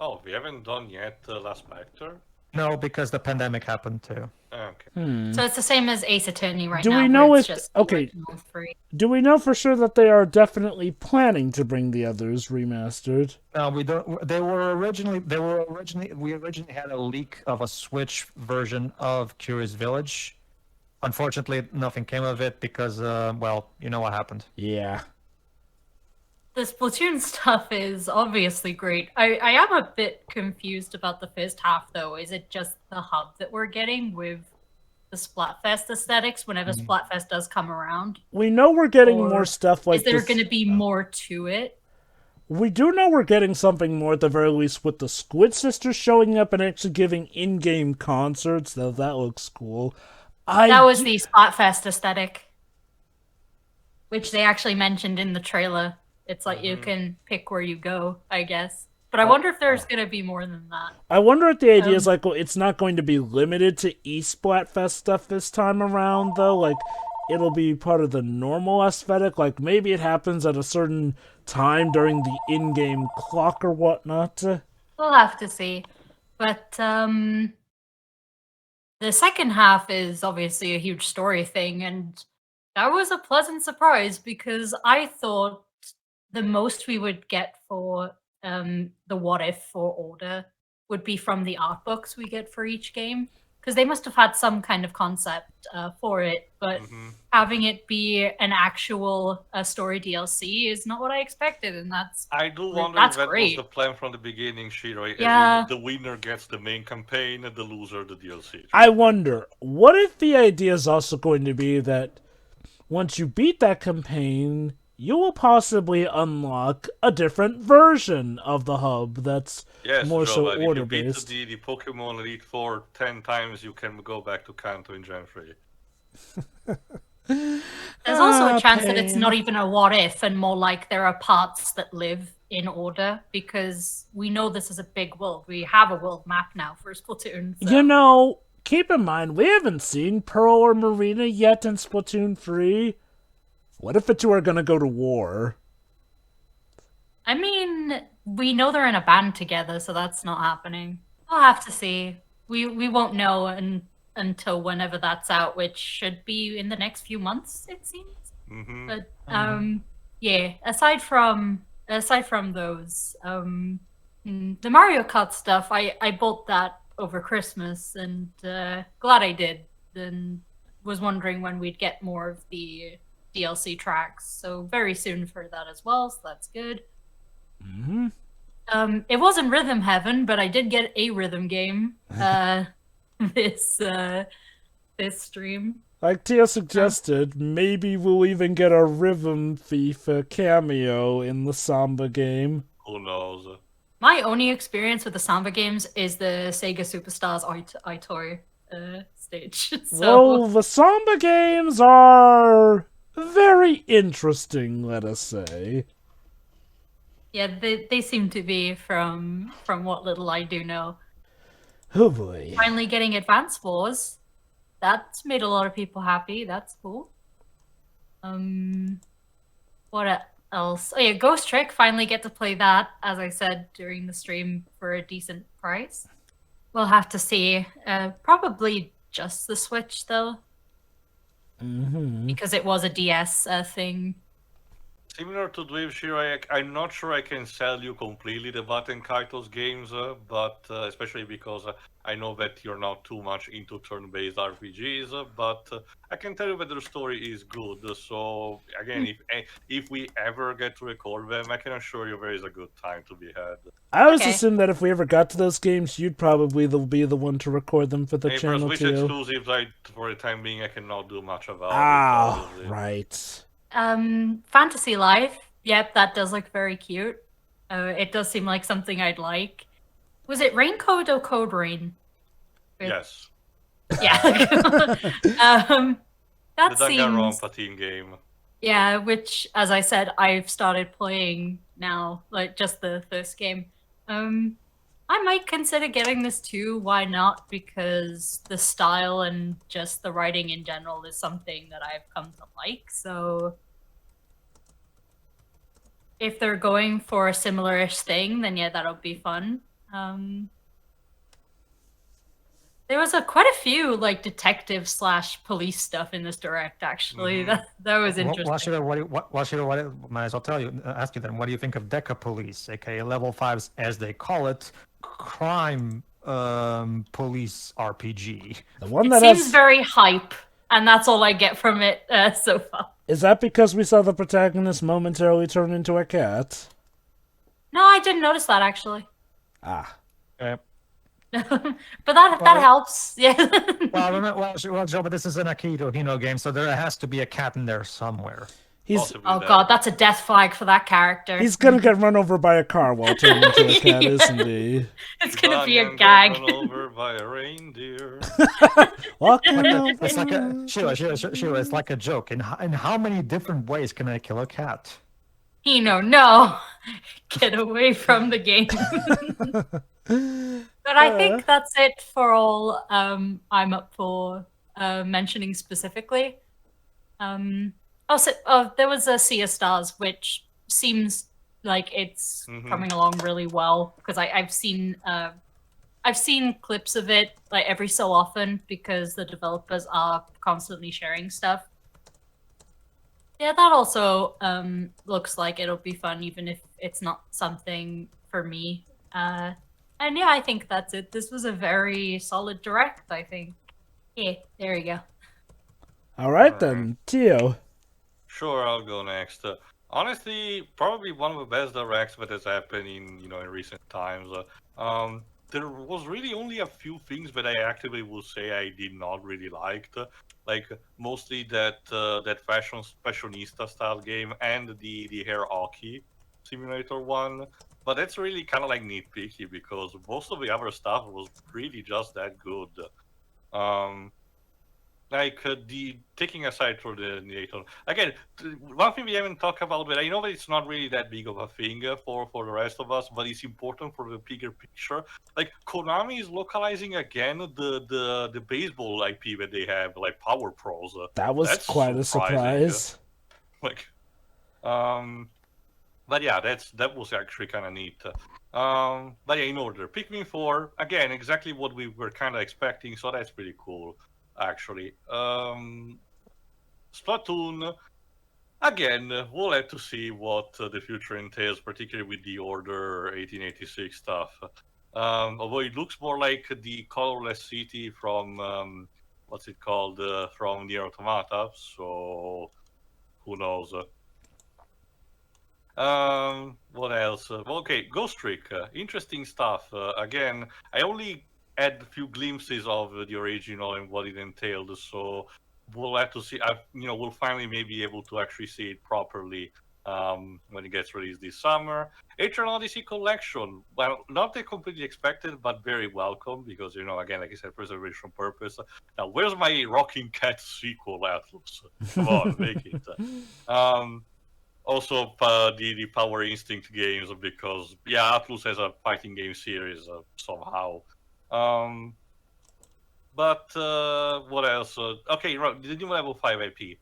Oh, we haven't done yet Last Spectre? No, because the pandemic happened too. Okay. So it's the same as Ace Attorney right now. Do we know if just okay? Do we know for sure that they are definitely planning to bring the others remastered? No, we don't. We originally had a leak of a Switch version of Curious Village. Unfortunately, nothing came of it because, well, you know what happened. Yeah. The Splatoon stuff is obviously great. I am a bit confused about the first half, though. Is it just the hub that we're getting with the Splatfest aesthetics whenever Splatfest does come around? We know we're getting more stuff like this. Is there going to be more to it? We do know we're getting something more at the very least with the Squid Sisters showing up and actually giving in-game concerts. That looks cool. That was the Splatfest aesthetic, which they actually mentioned in the trailer. It's like you can pick where you go, I guess. But I wonder if there's going to be more than that. I wonder if the idea is like, well, it's not going to be limited to Splatfest stuff this time around, though. Like, it'll be part of the normal aesthetic. Like, maybe it happens at a certain time during the in-game clock or whatnot. We'll have to see. But the second half is obviously a huge story thing, and that was a pleasant surprise because I thought the most we would get for the What If for Order would be from the art books we get for each game, because they must have had some kind of concept for it, but having it be an actual story DLC is not what I expected, and I do wonder if that was the plan from the beginning, Shiro. Yeah. The winner gets the main campaign and the loser the DLC. I wonder, what if the idea is also going to be that once you beat that campaign, you will possibly unlock a different version of the hub that's more so order-based. If you beat the Pokemon Elite Four 10 times, you can go back to Kanto in Gen 3. There's also a chance that it's not even a what if, and more like there are parts that live in Order, because we know this is a big world. We have a world map now for Splatoon. So. You know, keep in mind, we haven't seen Pearl or Marina yet in Splatoon 3. What if the two are going to go to war? I mean, we know they're in a band together, so that's not happening. We'll have to see. We won't know until whenever that's out, which should be in the next few months, it seems. But yeah, aside from those, the Mario Kart stuff, I bought that over Christmas, and glad I did. And was wondering when we'd get more of the DLC tracks, so very soon for that as well. So that's good. It wasn't Rhythm Heaven, but I did get a rhythm game this stream. Like Tia suggested, maybe we'll even get a Rhythm Thief cameo in the Samba game. Who knows? My only experience with the Samba games is the Sega Superstars iToy stage. So Well, the Samba games are very interesting, let us say. yeah, they seem to be from what little I do know. Oh boy. Finally getting Advance Wars. That's made a lot of people happy. That's cool. What else? Oh yeah, Ghost Trick. Finally get to play that, as I said during the stream, for a decent price. We'll have to see. Probably just the Switch though, because it was a DS thing. Similar to Dwayne, I'm not sure I can sell you completely the Button Kaitos games, but especially because I know that you're not too much into turn-based RPGs, but I can tell you that their story is good. So again, if we ever get to record them, I can assure you there is a good time to be had. I always assumed that if we ever got to those games, you'd probably be the one to record them for the channel Switch too. exclusives, for the time being, I cannot do much about it. Ah, right. Fantasy Life. Yep, that does look very cute. It does seem like something I'd like. Was it Raincode or Code Rain? Yes. Yeah. That the seems... Danganronpa team game. Yeah, which, as I said, I've started playing now, like just the first game. I might consider getting this too. Why not? Because the style and just the writing in general is something that I've come to like. So if they're going for a similar-ish thing, then yeah, that'll be fun. There was quite a few like detective / police stuff in this direct. Actually, that was interesting. Might as well tell you, ask you then. What do you think of Deca Police, aka Level 5's, as they call it, crime police RPG? The one It seems very hype, and that's all I get from it so far. Is that because we saw the protagonist momentarily turn into a cat? No, I didn't notice that actually. Ah. But that helps. Yeah. well, Joe, but this is an Akito Hino game, so there has to be a cat in there somewhere. Oh god, that's a death flag for that character. He's gonna get run over by a car while turning into a cat, isn't he? It's gonna be a gag. Run over by a reindeer. It's like a Sheila, it's like a joke. In how many different ways can I kill a cat? Hino, no. Get away from the game. But I think that's it for all I'm up for mentioning specifically. There was a Sea of Stars, which seems like it's coming along really well, because I've seen clips of it like every so often, because the developers are constantly sharing stuff. Yeah, that also looks like it'll be fun, even if it's not something for me. And yeah, I think that's it. This was a very solid direct, I think. Yeah, there you go. All right then, Tio. Sure, I'll go next. Honestly, probably one of the best directs that has happened in recent times. There was really only a few things that I actively would say I did not really like. Like mostly that fashion fashionista style game and the hair hockey simulator one. But that's really kind of like nitpicky, because most of the other stuff was really just that good. Taking aside for the narrator, again, one thing we haven't talked about, but I know that it's not really that big of a thing for the rest of us, but it's important for the bigger picture. Like Konami is localizing again the baseball IP that they have, like Power Pros. That was quite a surprise. Like, But yeah, that was actually kind of neat. But yeah, in order, Pikmin 4 again, exactly what we were kind of expecting, so that's pretty cool, actually. Splatoon. Again, we'll have to see what the future entails, particularly with the Order 1886 stuff. Although it looks more like the colorless city from what's it called from Nier Automata, so who knows? What else? Okay, Ghost Trick, interesting stuff. Again, I only had a few glimpses of the original and what it entailed, so we'll have to see. We'll finally maybe able to actually see it properly when it gets released this summer. Eternal Odyssey Collection, well, not completely expected, but very welcome because again, like I said, preservation purpose. Now, where's my Rocking Cat sequel, Atlus? Come on, make it. Also, the Power Instinct games, because yeah, Atlus has a fighting game series somehow. But what else? Okay, right, the new level 5 IP.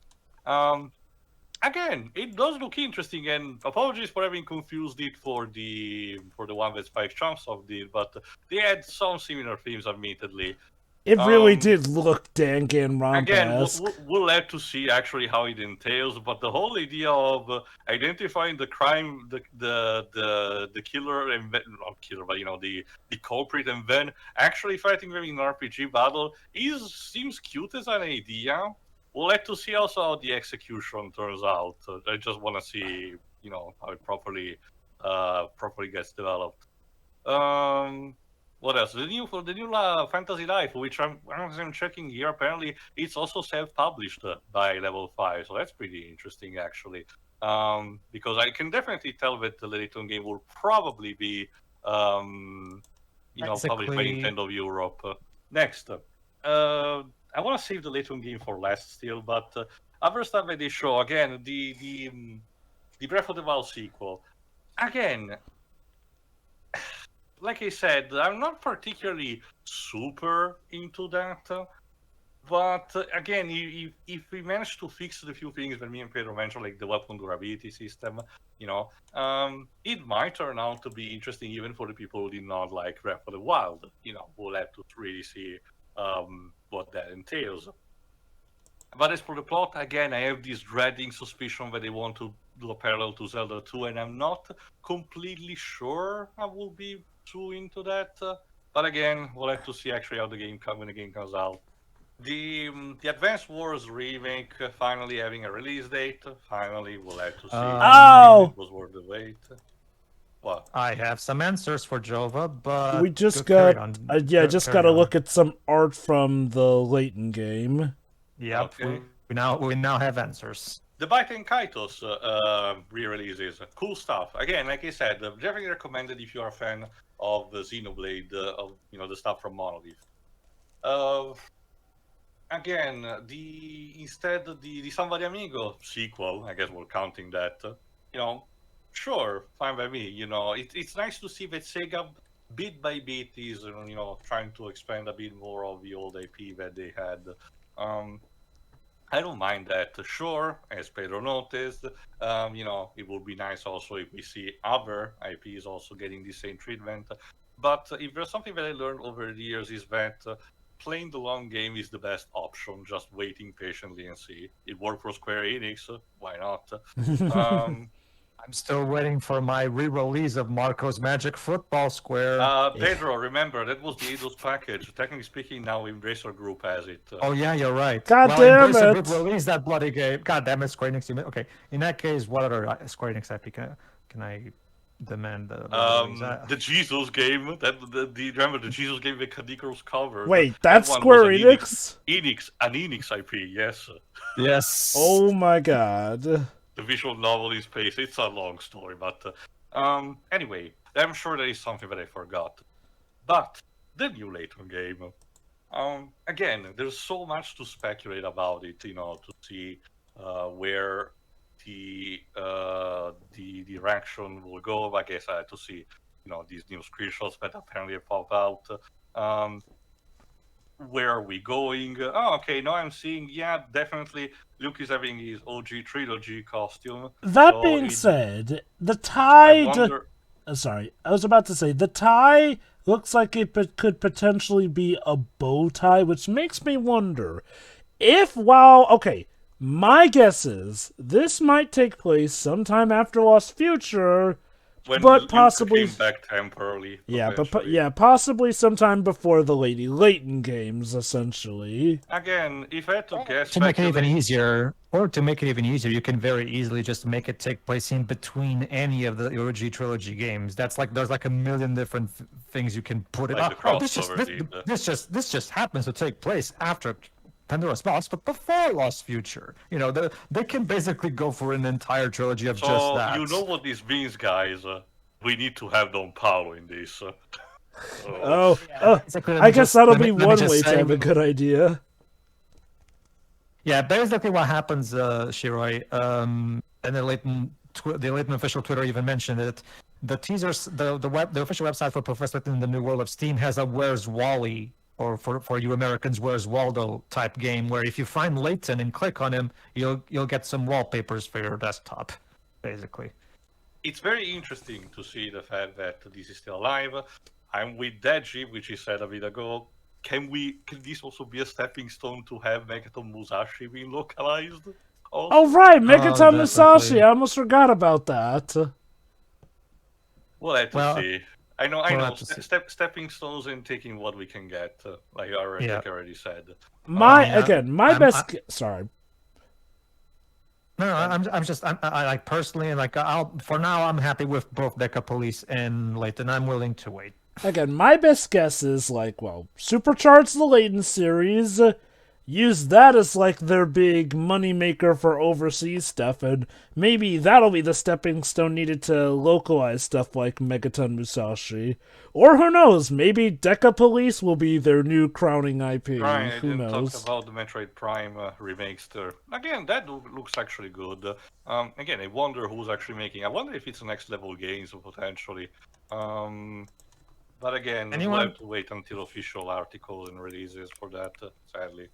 Again, it does look interesting, and apologies for having confused it for the one that Spike Chunsoft did, but they had some similar themes, admittedly. It really did look Danganronpa-esque. Again, we'll have to see actually how it entails, but the whole idea of identifying the crime, the killer, and not killer, but the culprit, and then actually fighting them in an RPG battle seems cute as an idea. We'll have to see also how the execution turns out. I just want to see how it properly gets developed. What else? The new Fantasy Life, which I'm checking here. Apparently, it's also self-published by Level 5, so that's pretty interesting, actually. Because I can definitely tell that the Layton game will probably be, published by Nintendo of Europe. Next, I want to save the Layton game for last still, but other stuff that they show again, the Breath of the Wild sequel. Again, like I said, I'm not particularly super into that. But again, if we manage to fix the few things that me and Pedro mentioned, like the weapon durability system, it might turn out to be interesting even for the people who did not like Breath of the Wild. We'll have to really see what that entails. But as for the plot, again, I have this dreading suspicion that they want to do a parallel to Zelda 2, and I'm not completely sure I will be too into that. But again, we'll have to see actually how the game when the game comes out. The Advance Wars remake finally having a release date. Finally, we'll have to see if it was worth the wait. What? I have some answers for Jova, but we just got gotta look at some art from the Layton game. Yep, okay. we now have answers. The Baiten Kaitos re-releases, cool stuff. Again, like I said, definitely recommended if you are a fan of the Xenoblade, of the stuff from Monolith. Again, the Samba de Amigo sequel, I guess we're counting that. Sure, fine by me. It's nice to see that Sega, bit by bit, is trying to expand a bit more of the old IP that they had. I don't mind that. Sure, as Pedro noticed, it would be nice also if we see other IPs also getting the same treatment. But if there's something that I learned over the years is that playing the long game is the best option, just waiting patiently and see. It worked for Square Enix, why not? I'm still waiting for my re-release of Marco's Magic Football Square. Pedro, remember, that was the Eidos package. Technically speaking, now Embracer Group has it. Oh yeah, you're right. God damn Embracer it! Group released that bloody game. God damn it, Square Enix. Okay, in that case, what other Square Enix IP can I demand the Jesus game. Remember the Jesus game with Kadiko's cover? Wait, that's Square Enix? An Enix IP, yes. Yes. Oh my god. The visual novel in space. It's a long story, but anyway, I'm sure there is something that I forgot. But the new Layton game. Again, there's so much to speculate about it, to see where the direction will go. I guess I had to see, these new screenshots that apparently pop out. where are we going? Oh, okay, now I'm seeing, yeah, definitely Luke is having his OG trilogy costume. That so being said, the I tie... wonder... sorry, I was about to say, the tie looks like it could potentially be a bow tie, which makes me wonder if, okay, my guess is this might take place sometime after Lost Future, when but Luke possibly came back temporarily. yeah, but possibly sometime before the Lady Layton games, essentially. Again, if I had to guess, To make it even easier, you can very easily just make it take place in between any of the OG trilogy games. That's like there's like a million different things you can put it. Like This just happens to take place after Pandora's Box, but before Lost Future. You know, they can basically go for an entire trilogy of just that. You know what this means, guys? We need to have Don Paolo in this. I guess that'll be one way to have a good idea. Yeah, basically what happens, Shiroi, and the Layton official Twitter even mentioned it. The teasers, the official website for Professor Layton in the New World of Steam has a Where's Wally, or for you Americans, Where's Waldo type game, where if you find Layton and click on him, you'll get some wallpapers for your desktop, basically. It's very interesting to see the fact that this is still alive. I'm with Deji, which he said a bit ago. Can this also be a stepping stone to have Megaton Musashi being localized? Also? Oh right, Megaton Musashi. I almost forgot about that. We'll have to see. I know. Stepping stones and taking what we can get, like I already said. My best. Sorry. No, I like personally, like for now, I'm happy with both Deca Police and Layton. I'm willing to wait. Again, my best guess is supercharge the Layton series, use that as their big moneymaker for overseas stuff, and maybe that'll be the stepping stone needed to localize stuff like Megaton Musashi. Or who knows, maybe Deca Police will be their new crowning IP. Right, who knows? Talk about the Metroid Prime remakes there. Again, that looks actually good. Again, I wonder who's actually making. I wonder if it's Next Level Games potentially. But again, we'll have to wait until official articles and releases for that, sadly.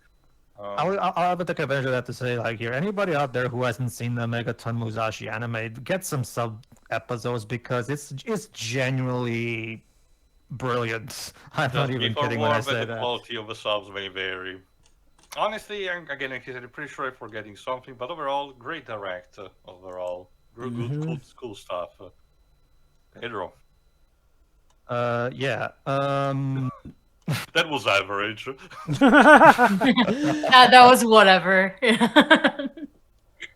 I'll have to take advantage of that to say, here, anybody out there who hasn't seen the Megaton Musashi anime, get some sub episodes because it's genuinely brilliant. I'm not even kidding when I say that. The quality of the subs may vary. Honestly, I'm pretty sure I'm forgetting something, but overall, great direct. Overall, good, cool stuff. Pedro. Yeah. That was average. That was whatever.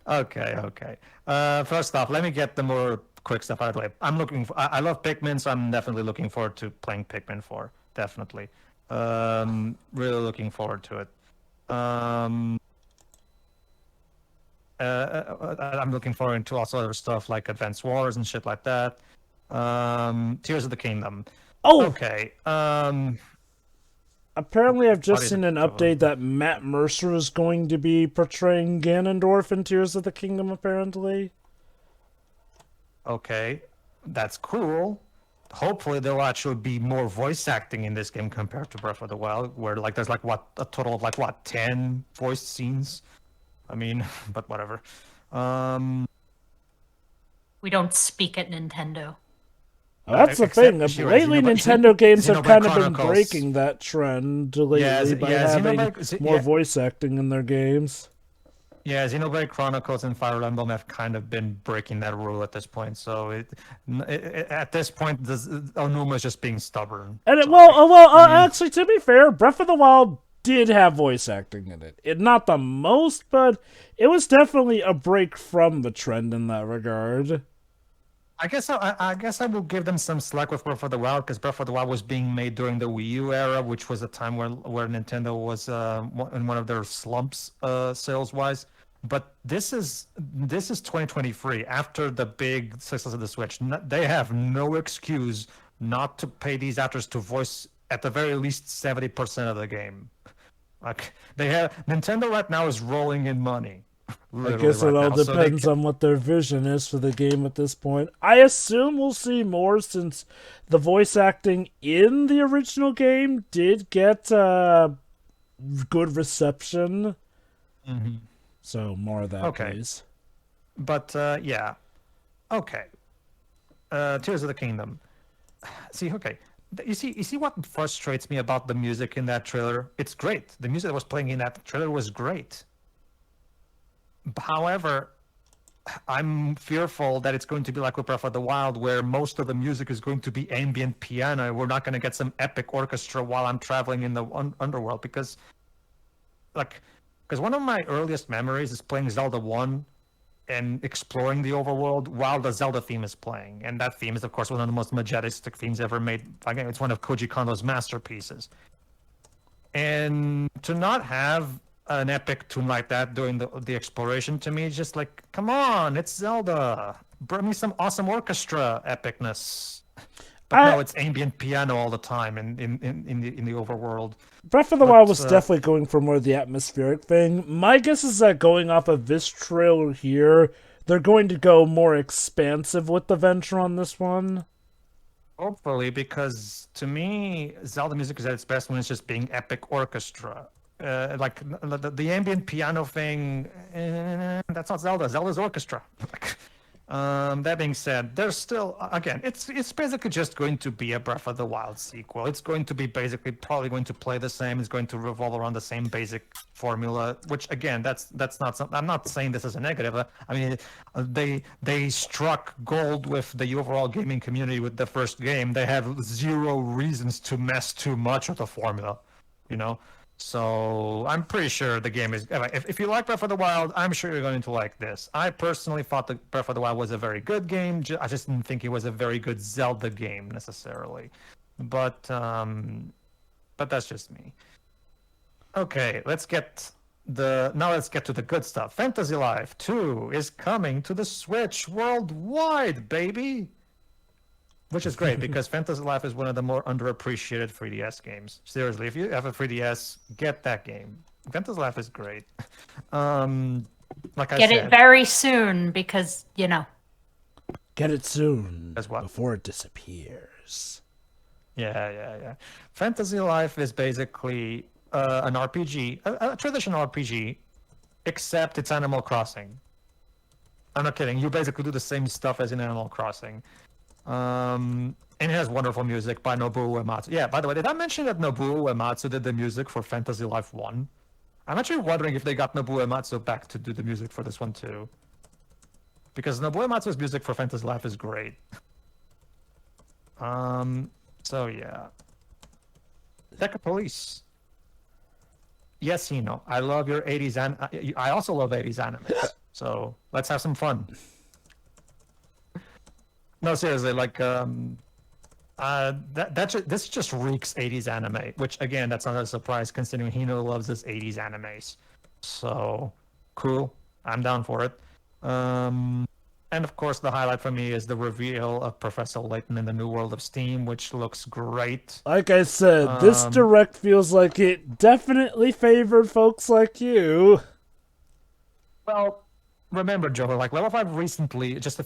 Okay. First off, let me get the more quick stuff out of the way. I love Pikmin, so I'm definitely looking forward to playing Pikmin 4. Definitely. Really looking forward to it. I'm looking forward to also other stuff like Advance Wars and shit like that. Tears of the Kingdom. Oh! Okay. Apparently, I've just seen an update that Matt Mercer is going to be portraying Ganondorf in Tears of the Kingdom, apparently. Okay. That's cool. Hopefully, there will actually be more voice acting in this game compared to Breath of the Wild, where there's a total of 10 voice scenes. I mean, but whatever. We don't speak at Nintendo. That's the thing. Lately, Nintendo games have kind of been breaking that trend lately by having more voice acting in their games. Yeah, Xenoblade Chronicles and Fire Emblem have kind of been breaking that rule at this point. So at this point, Onuma is just being stubborn. And actually, to be fair, Breath of the Wild did have voice acting in it. Not the most, but it was definitely a break from the trend in that regard. I guess I will give them some slack with Breath of the Wild because Breath of the Wild was being made during the Wii U era, which was a time where Nintendo was in one of their slumps sales wise. But this is 2023 after the big success of the Switch. They have no excuse not to pay these actors to voice at the very least 70% of the game. Nintendo right now is rolling in money. I guess it all depends on what their vision is for the game at this point. I assume we'll see more since the voice acting in the original game did get good reception. Mm-hmm. So more of that, please. But yeah, okay. Tears of the Kingdom. See, okay. You see what frustrates me about the music in that trailer? It's great. The music that was playing in that trailer was great. However, I'm fearful that it's going to be like with Breath of the Wild, where most of the music is going to be ambient piano. We're not going to get some epic orchestra while I'm traveling in the underworld, because one of my earliest memories is playing Zelda 1 and exploring the overworld while the Zelda theme is playing. And that theme is, of course, one of the most majestic themes ever made. Again, it's one of Koji Kondo's masterpieces. And to not have an epic tune like that during the exploration, to me, is just like, come on, it's Zelda. Bring me some awesome orchestra epicness. But no, it's ambient piano all the time in the overworld. Breath of the Wild was definitely going for more of the atmospheric thing. My guess is that going off of this trailer here, they're going to go more expansive with the venture on this one. Hopefully, because to me, Zelda music is at its best when it's just being epic orchestra. Like the ambient piano thing, that's not Zelda. Zelda's orchestra. That being said, there's still, again, it's basically just going to be a Breath of the Wild sequel. It's going to be probably going to play the same. It's going to revolve around the same basic formula, which again, that's not something, I'm not saying this as a negative. I mean, they struck gold with the overall gaming community with the first game. They have zero reasons to mess too much with the formula, you know? So I'm pretty sure the game is. If you like Breath of the Wild, I'm sure you're going to like this. I personally thought that Breath of the Wild was a very good game. I just didn't think it was a very good Zelda game necessarily. But that's just me. Okay, let's get to the good stuff. Fantasy Life 2 is coming to the Switch worldwide, baby. Which is great, because Fantasy Life is one of the more underappreciated 3DS games. Seriously, if you have a 3DS, get that game. Fantasy Life is great. Get it very soon, because, you know. Get it soon, as well, before it disappears. Yeah. Fantasy Life is basically an RPG, a traditional RPG, except it's Animal Crossing. I'm not kidding. You basically do the same stuff as in Animal Crossing. And it has wonderful music by Nobuo Uematsu. Yeah, by the way, did I mention that Nobuo Uematsu did the music for Fantasy Life 1? I'm actually wondering if they got Nobuo Uematsu back to do the music for this one too. Because Nobuo Uematsu's music for Fantasy Life is great. So yeah. Deca Police. Yes, Hino, I love your 80s I also love 80s anime. So let's have some fun. No, seriously, like, this just reeks 80s anime, which, again, that's not a surprise considering Hino loves his 80s animes. So, cool. I'm down for it. And, of course, the highlight for me is the reveal of Professor Layton in the New World of Steam, which looks great. Like I said, this direct feels like it definitely favored folks like you. Well, remember, Joe, like Level 5 recently, just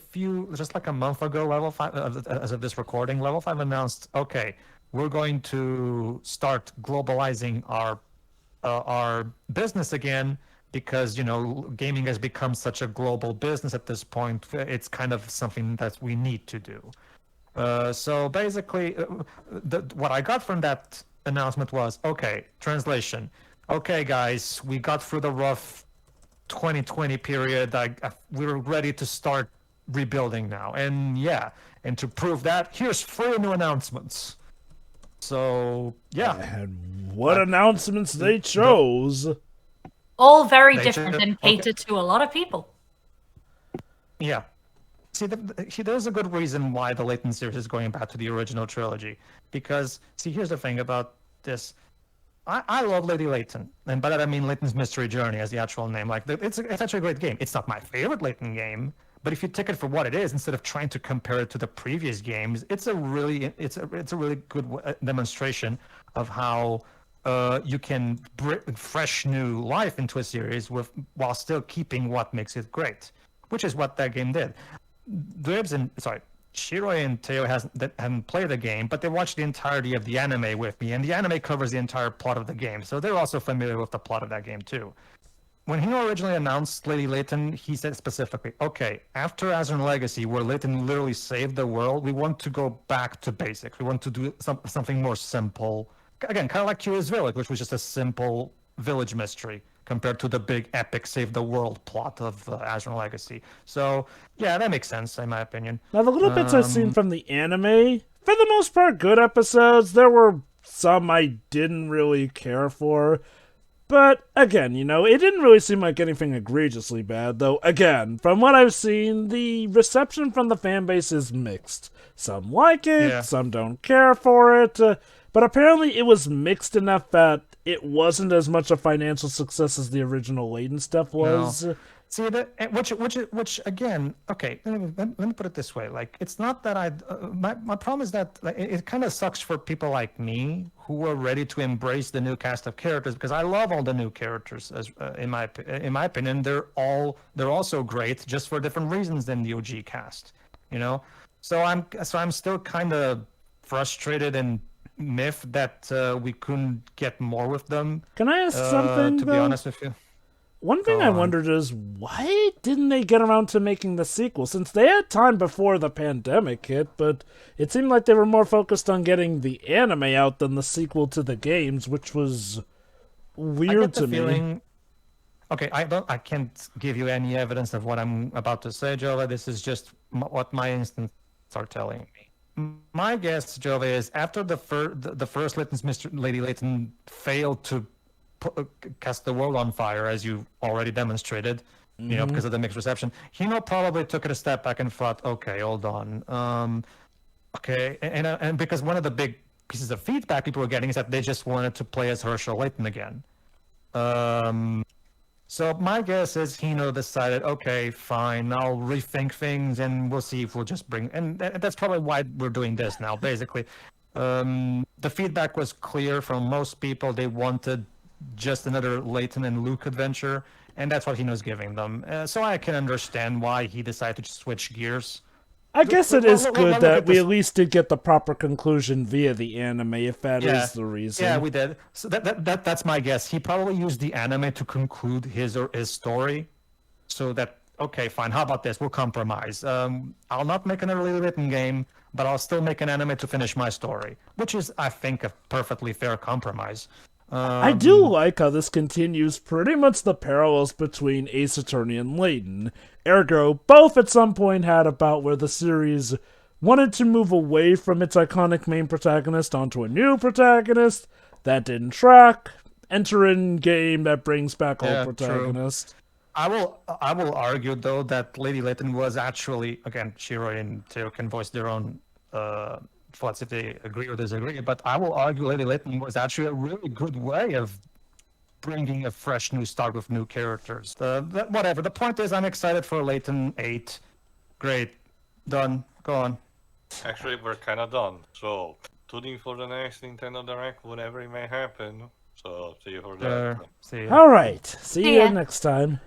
like a month ago, Level 5, as of this recording, Level 5 announced, okay, we're going to start globalizing our business again, because, you know, gaming has become such a global business at this point. It's kind of something that we need to do. So basically, what I got from that announcement was, okay, translation. Okay, guys, we got through the rough 2020 period. We're ready to start rebuilding now, and to prove that, here's 4 new announcements. So yeah, and what announcements they chose! All very different and catered to a lot of people. Yeah. See, there's a good reason why the Layton series is going back to the original trilogy, because here's the thing about this. I love Lady Layton, and by that I mean Layton's Mystery Journey as the actual name. Like, it's actually a great game. It's not my favorite Layton game, but if you take it for what it is, instead of trying to compare it to the previous games, it's a really good demonstration of how you can bring fresh new life into a series while still keeping what makes it great, which is what that game did. Shiroi and Teo haven't played the game, but they watched the entirety of the anime with me, and the anime covers the entire plot of the game, so they're also familiar with the plot of that game too. When Hino originally announced Lady Layton, he said specifically, okay, after Azure Legacy, where Layton literally saved the world, we want to go back to basics. We want to do something more simple. Again, kind of like Curious Village, which was just a simple village mystery compared to the big epic save the world plot of Azure Legacy. So, yeah, that makes sense, in my opinion. Now, the little bits I've seen from the anime, for the most part, good episodes. There were some I didn't really care for. But, again, you know, it didn't really seem like anything egregiously bad, though, again, from what I've seen, the reception from the fanbase is mixed. Some like it, some don't care for it, but apparently it was mixed enough that it wasn't as much a financial success as the original Layton stuff was. No. See, which again, okay, let me put it this way. Like, it's not that my problem is that like, it kind of sucks for people like me who are ready to embrace the new cast of characters, because I love all the new characters. As in my opinion, they're all so great, just for different reasons than the OG cast. You know, so I'm still kind of frustrated and miffed that we couldn't get more with them. Can I ask something? To be honest with you. One thing I wondered is, why didn't they get around to making the sequel? Since they had time before the pandemic hit, but it seemed like they were more focused on getting the anime out than the sequel to the games, which was weird to me. Okay, I can't give you any evidence of what I'm about to say, Jova. This is just what my instincts are telling me. My guess, Jova, is after the first Lady Layton failed to cast the world on fire, as you already demonstrated, you know, because of the mixed reception, Hino probably took it a step back and thought, okay, hold on, okay, and because one of the big pieces of feedback people were getting is that they just wanted to play as Herschel Layton again. So my guess is Hino decided, okay, fine, I'll rethink things and we'll see if we'll just bring, and that's probably why we're doing this now, basically. The feedback was clear from most people. They wanted just another Layton and Luke adventure, and that's what Hino's giving them. So I can understand why he decided to switch gears. I guess it is good that we at least did get the proper conclusion via the anime, if that is the reason. Yeah, we did. So that's my guess. He probably used the anime to conclude his story, so that, okay, fine, how about this? We'll compromise. I'll not make an early written game, but I'll still make an anime to finish my story, which is, I think, a perfectly fair compromise. I do like how this continues pretty much the parallels between Ace Attorney and Layton. Ergo, both at some point had a bout where the series wanted to move away from its iconic main protagonist onto a new protagonist. That didn't track. Enter in game that brings back old protagonists. True. I will argue, though, that Lady Layton was actually, again, Shiroi and Teo can voice their own thoughts if they agree or disagree, but I will argue Lady Layton was actually a really good way of bringing a fresh new start with new characters. Whatever. The point is, I'm excited for Layton 8. Great. Done. Go on. Actually, we're kind of done. So, tune in for the next Nintendo Direct, whatever it may happen. So, see you for that. See you. All right. See you next time.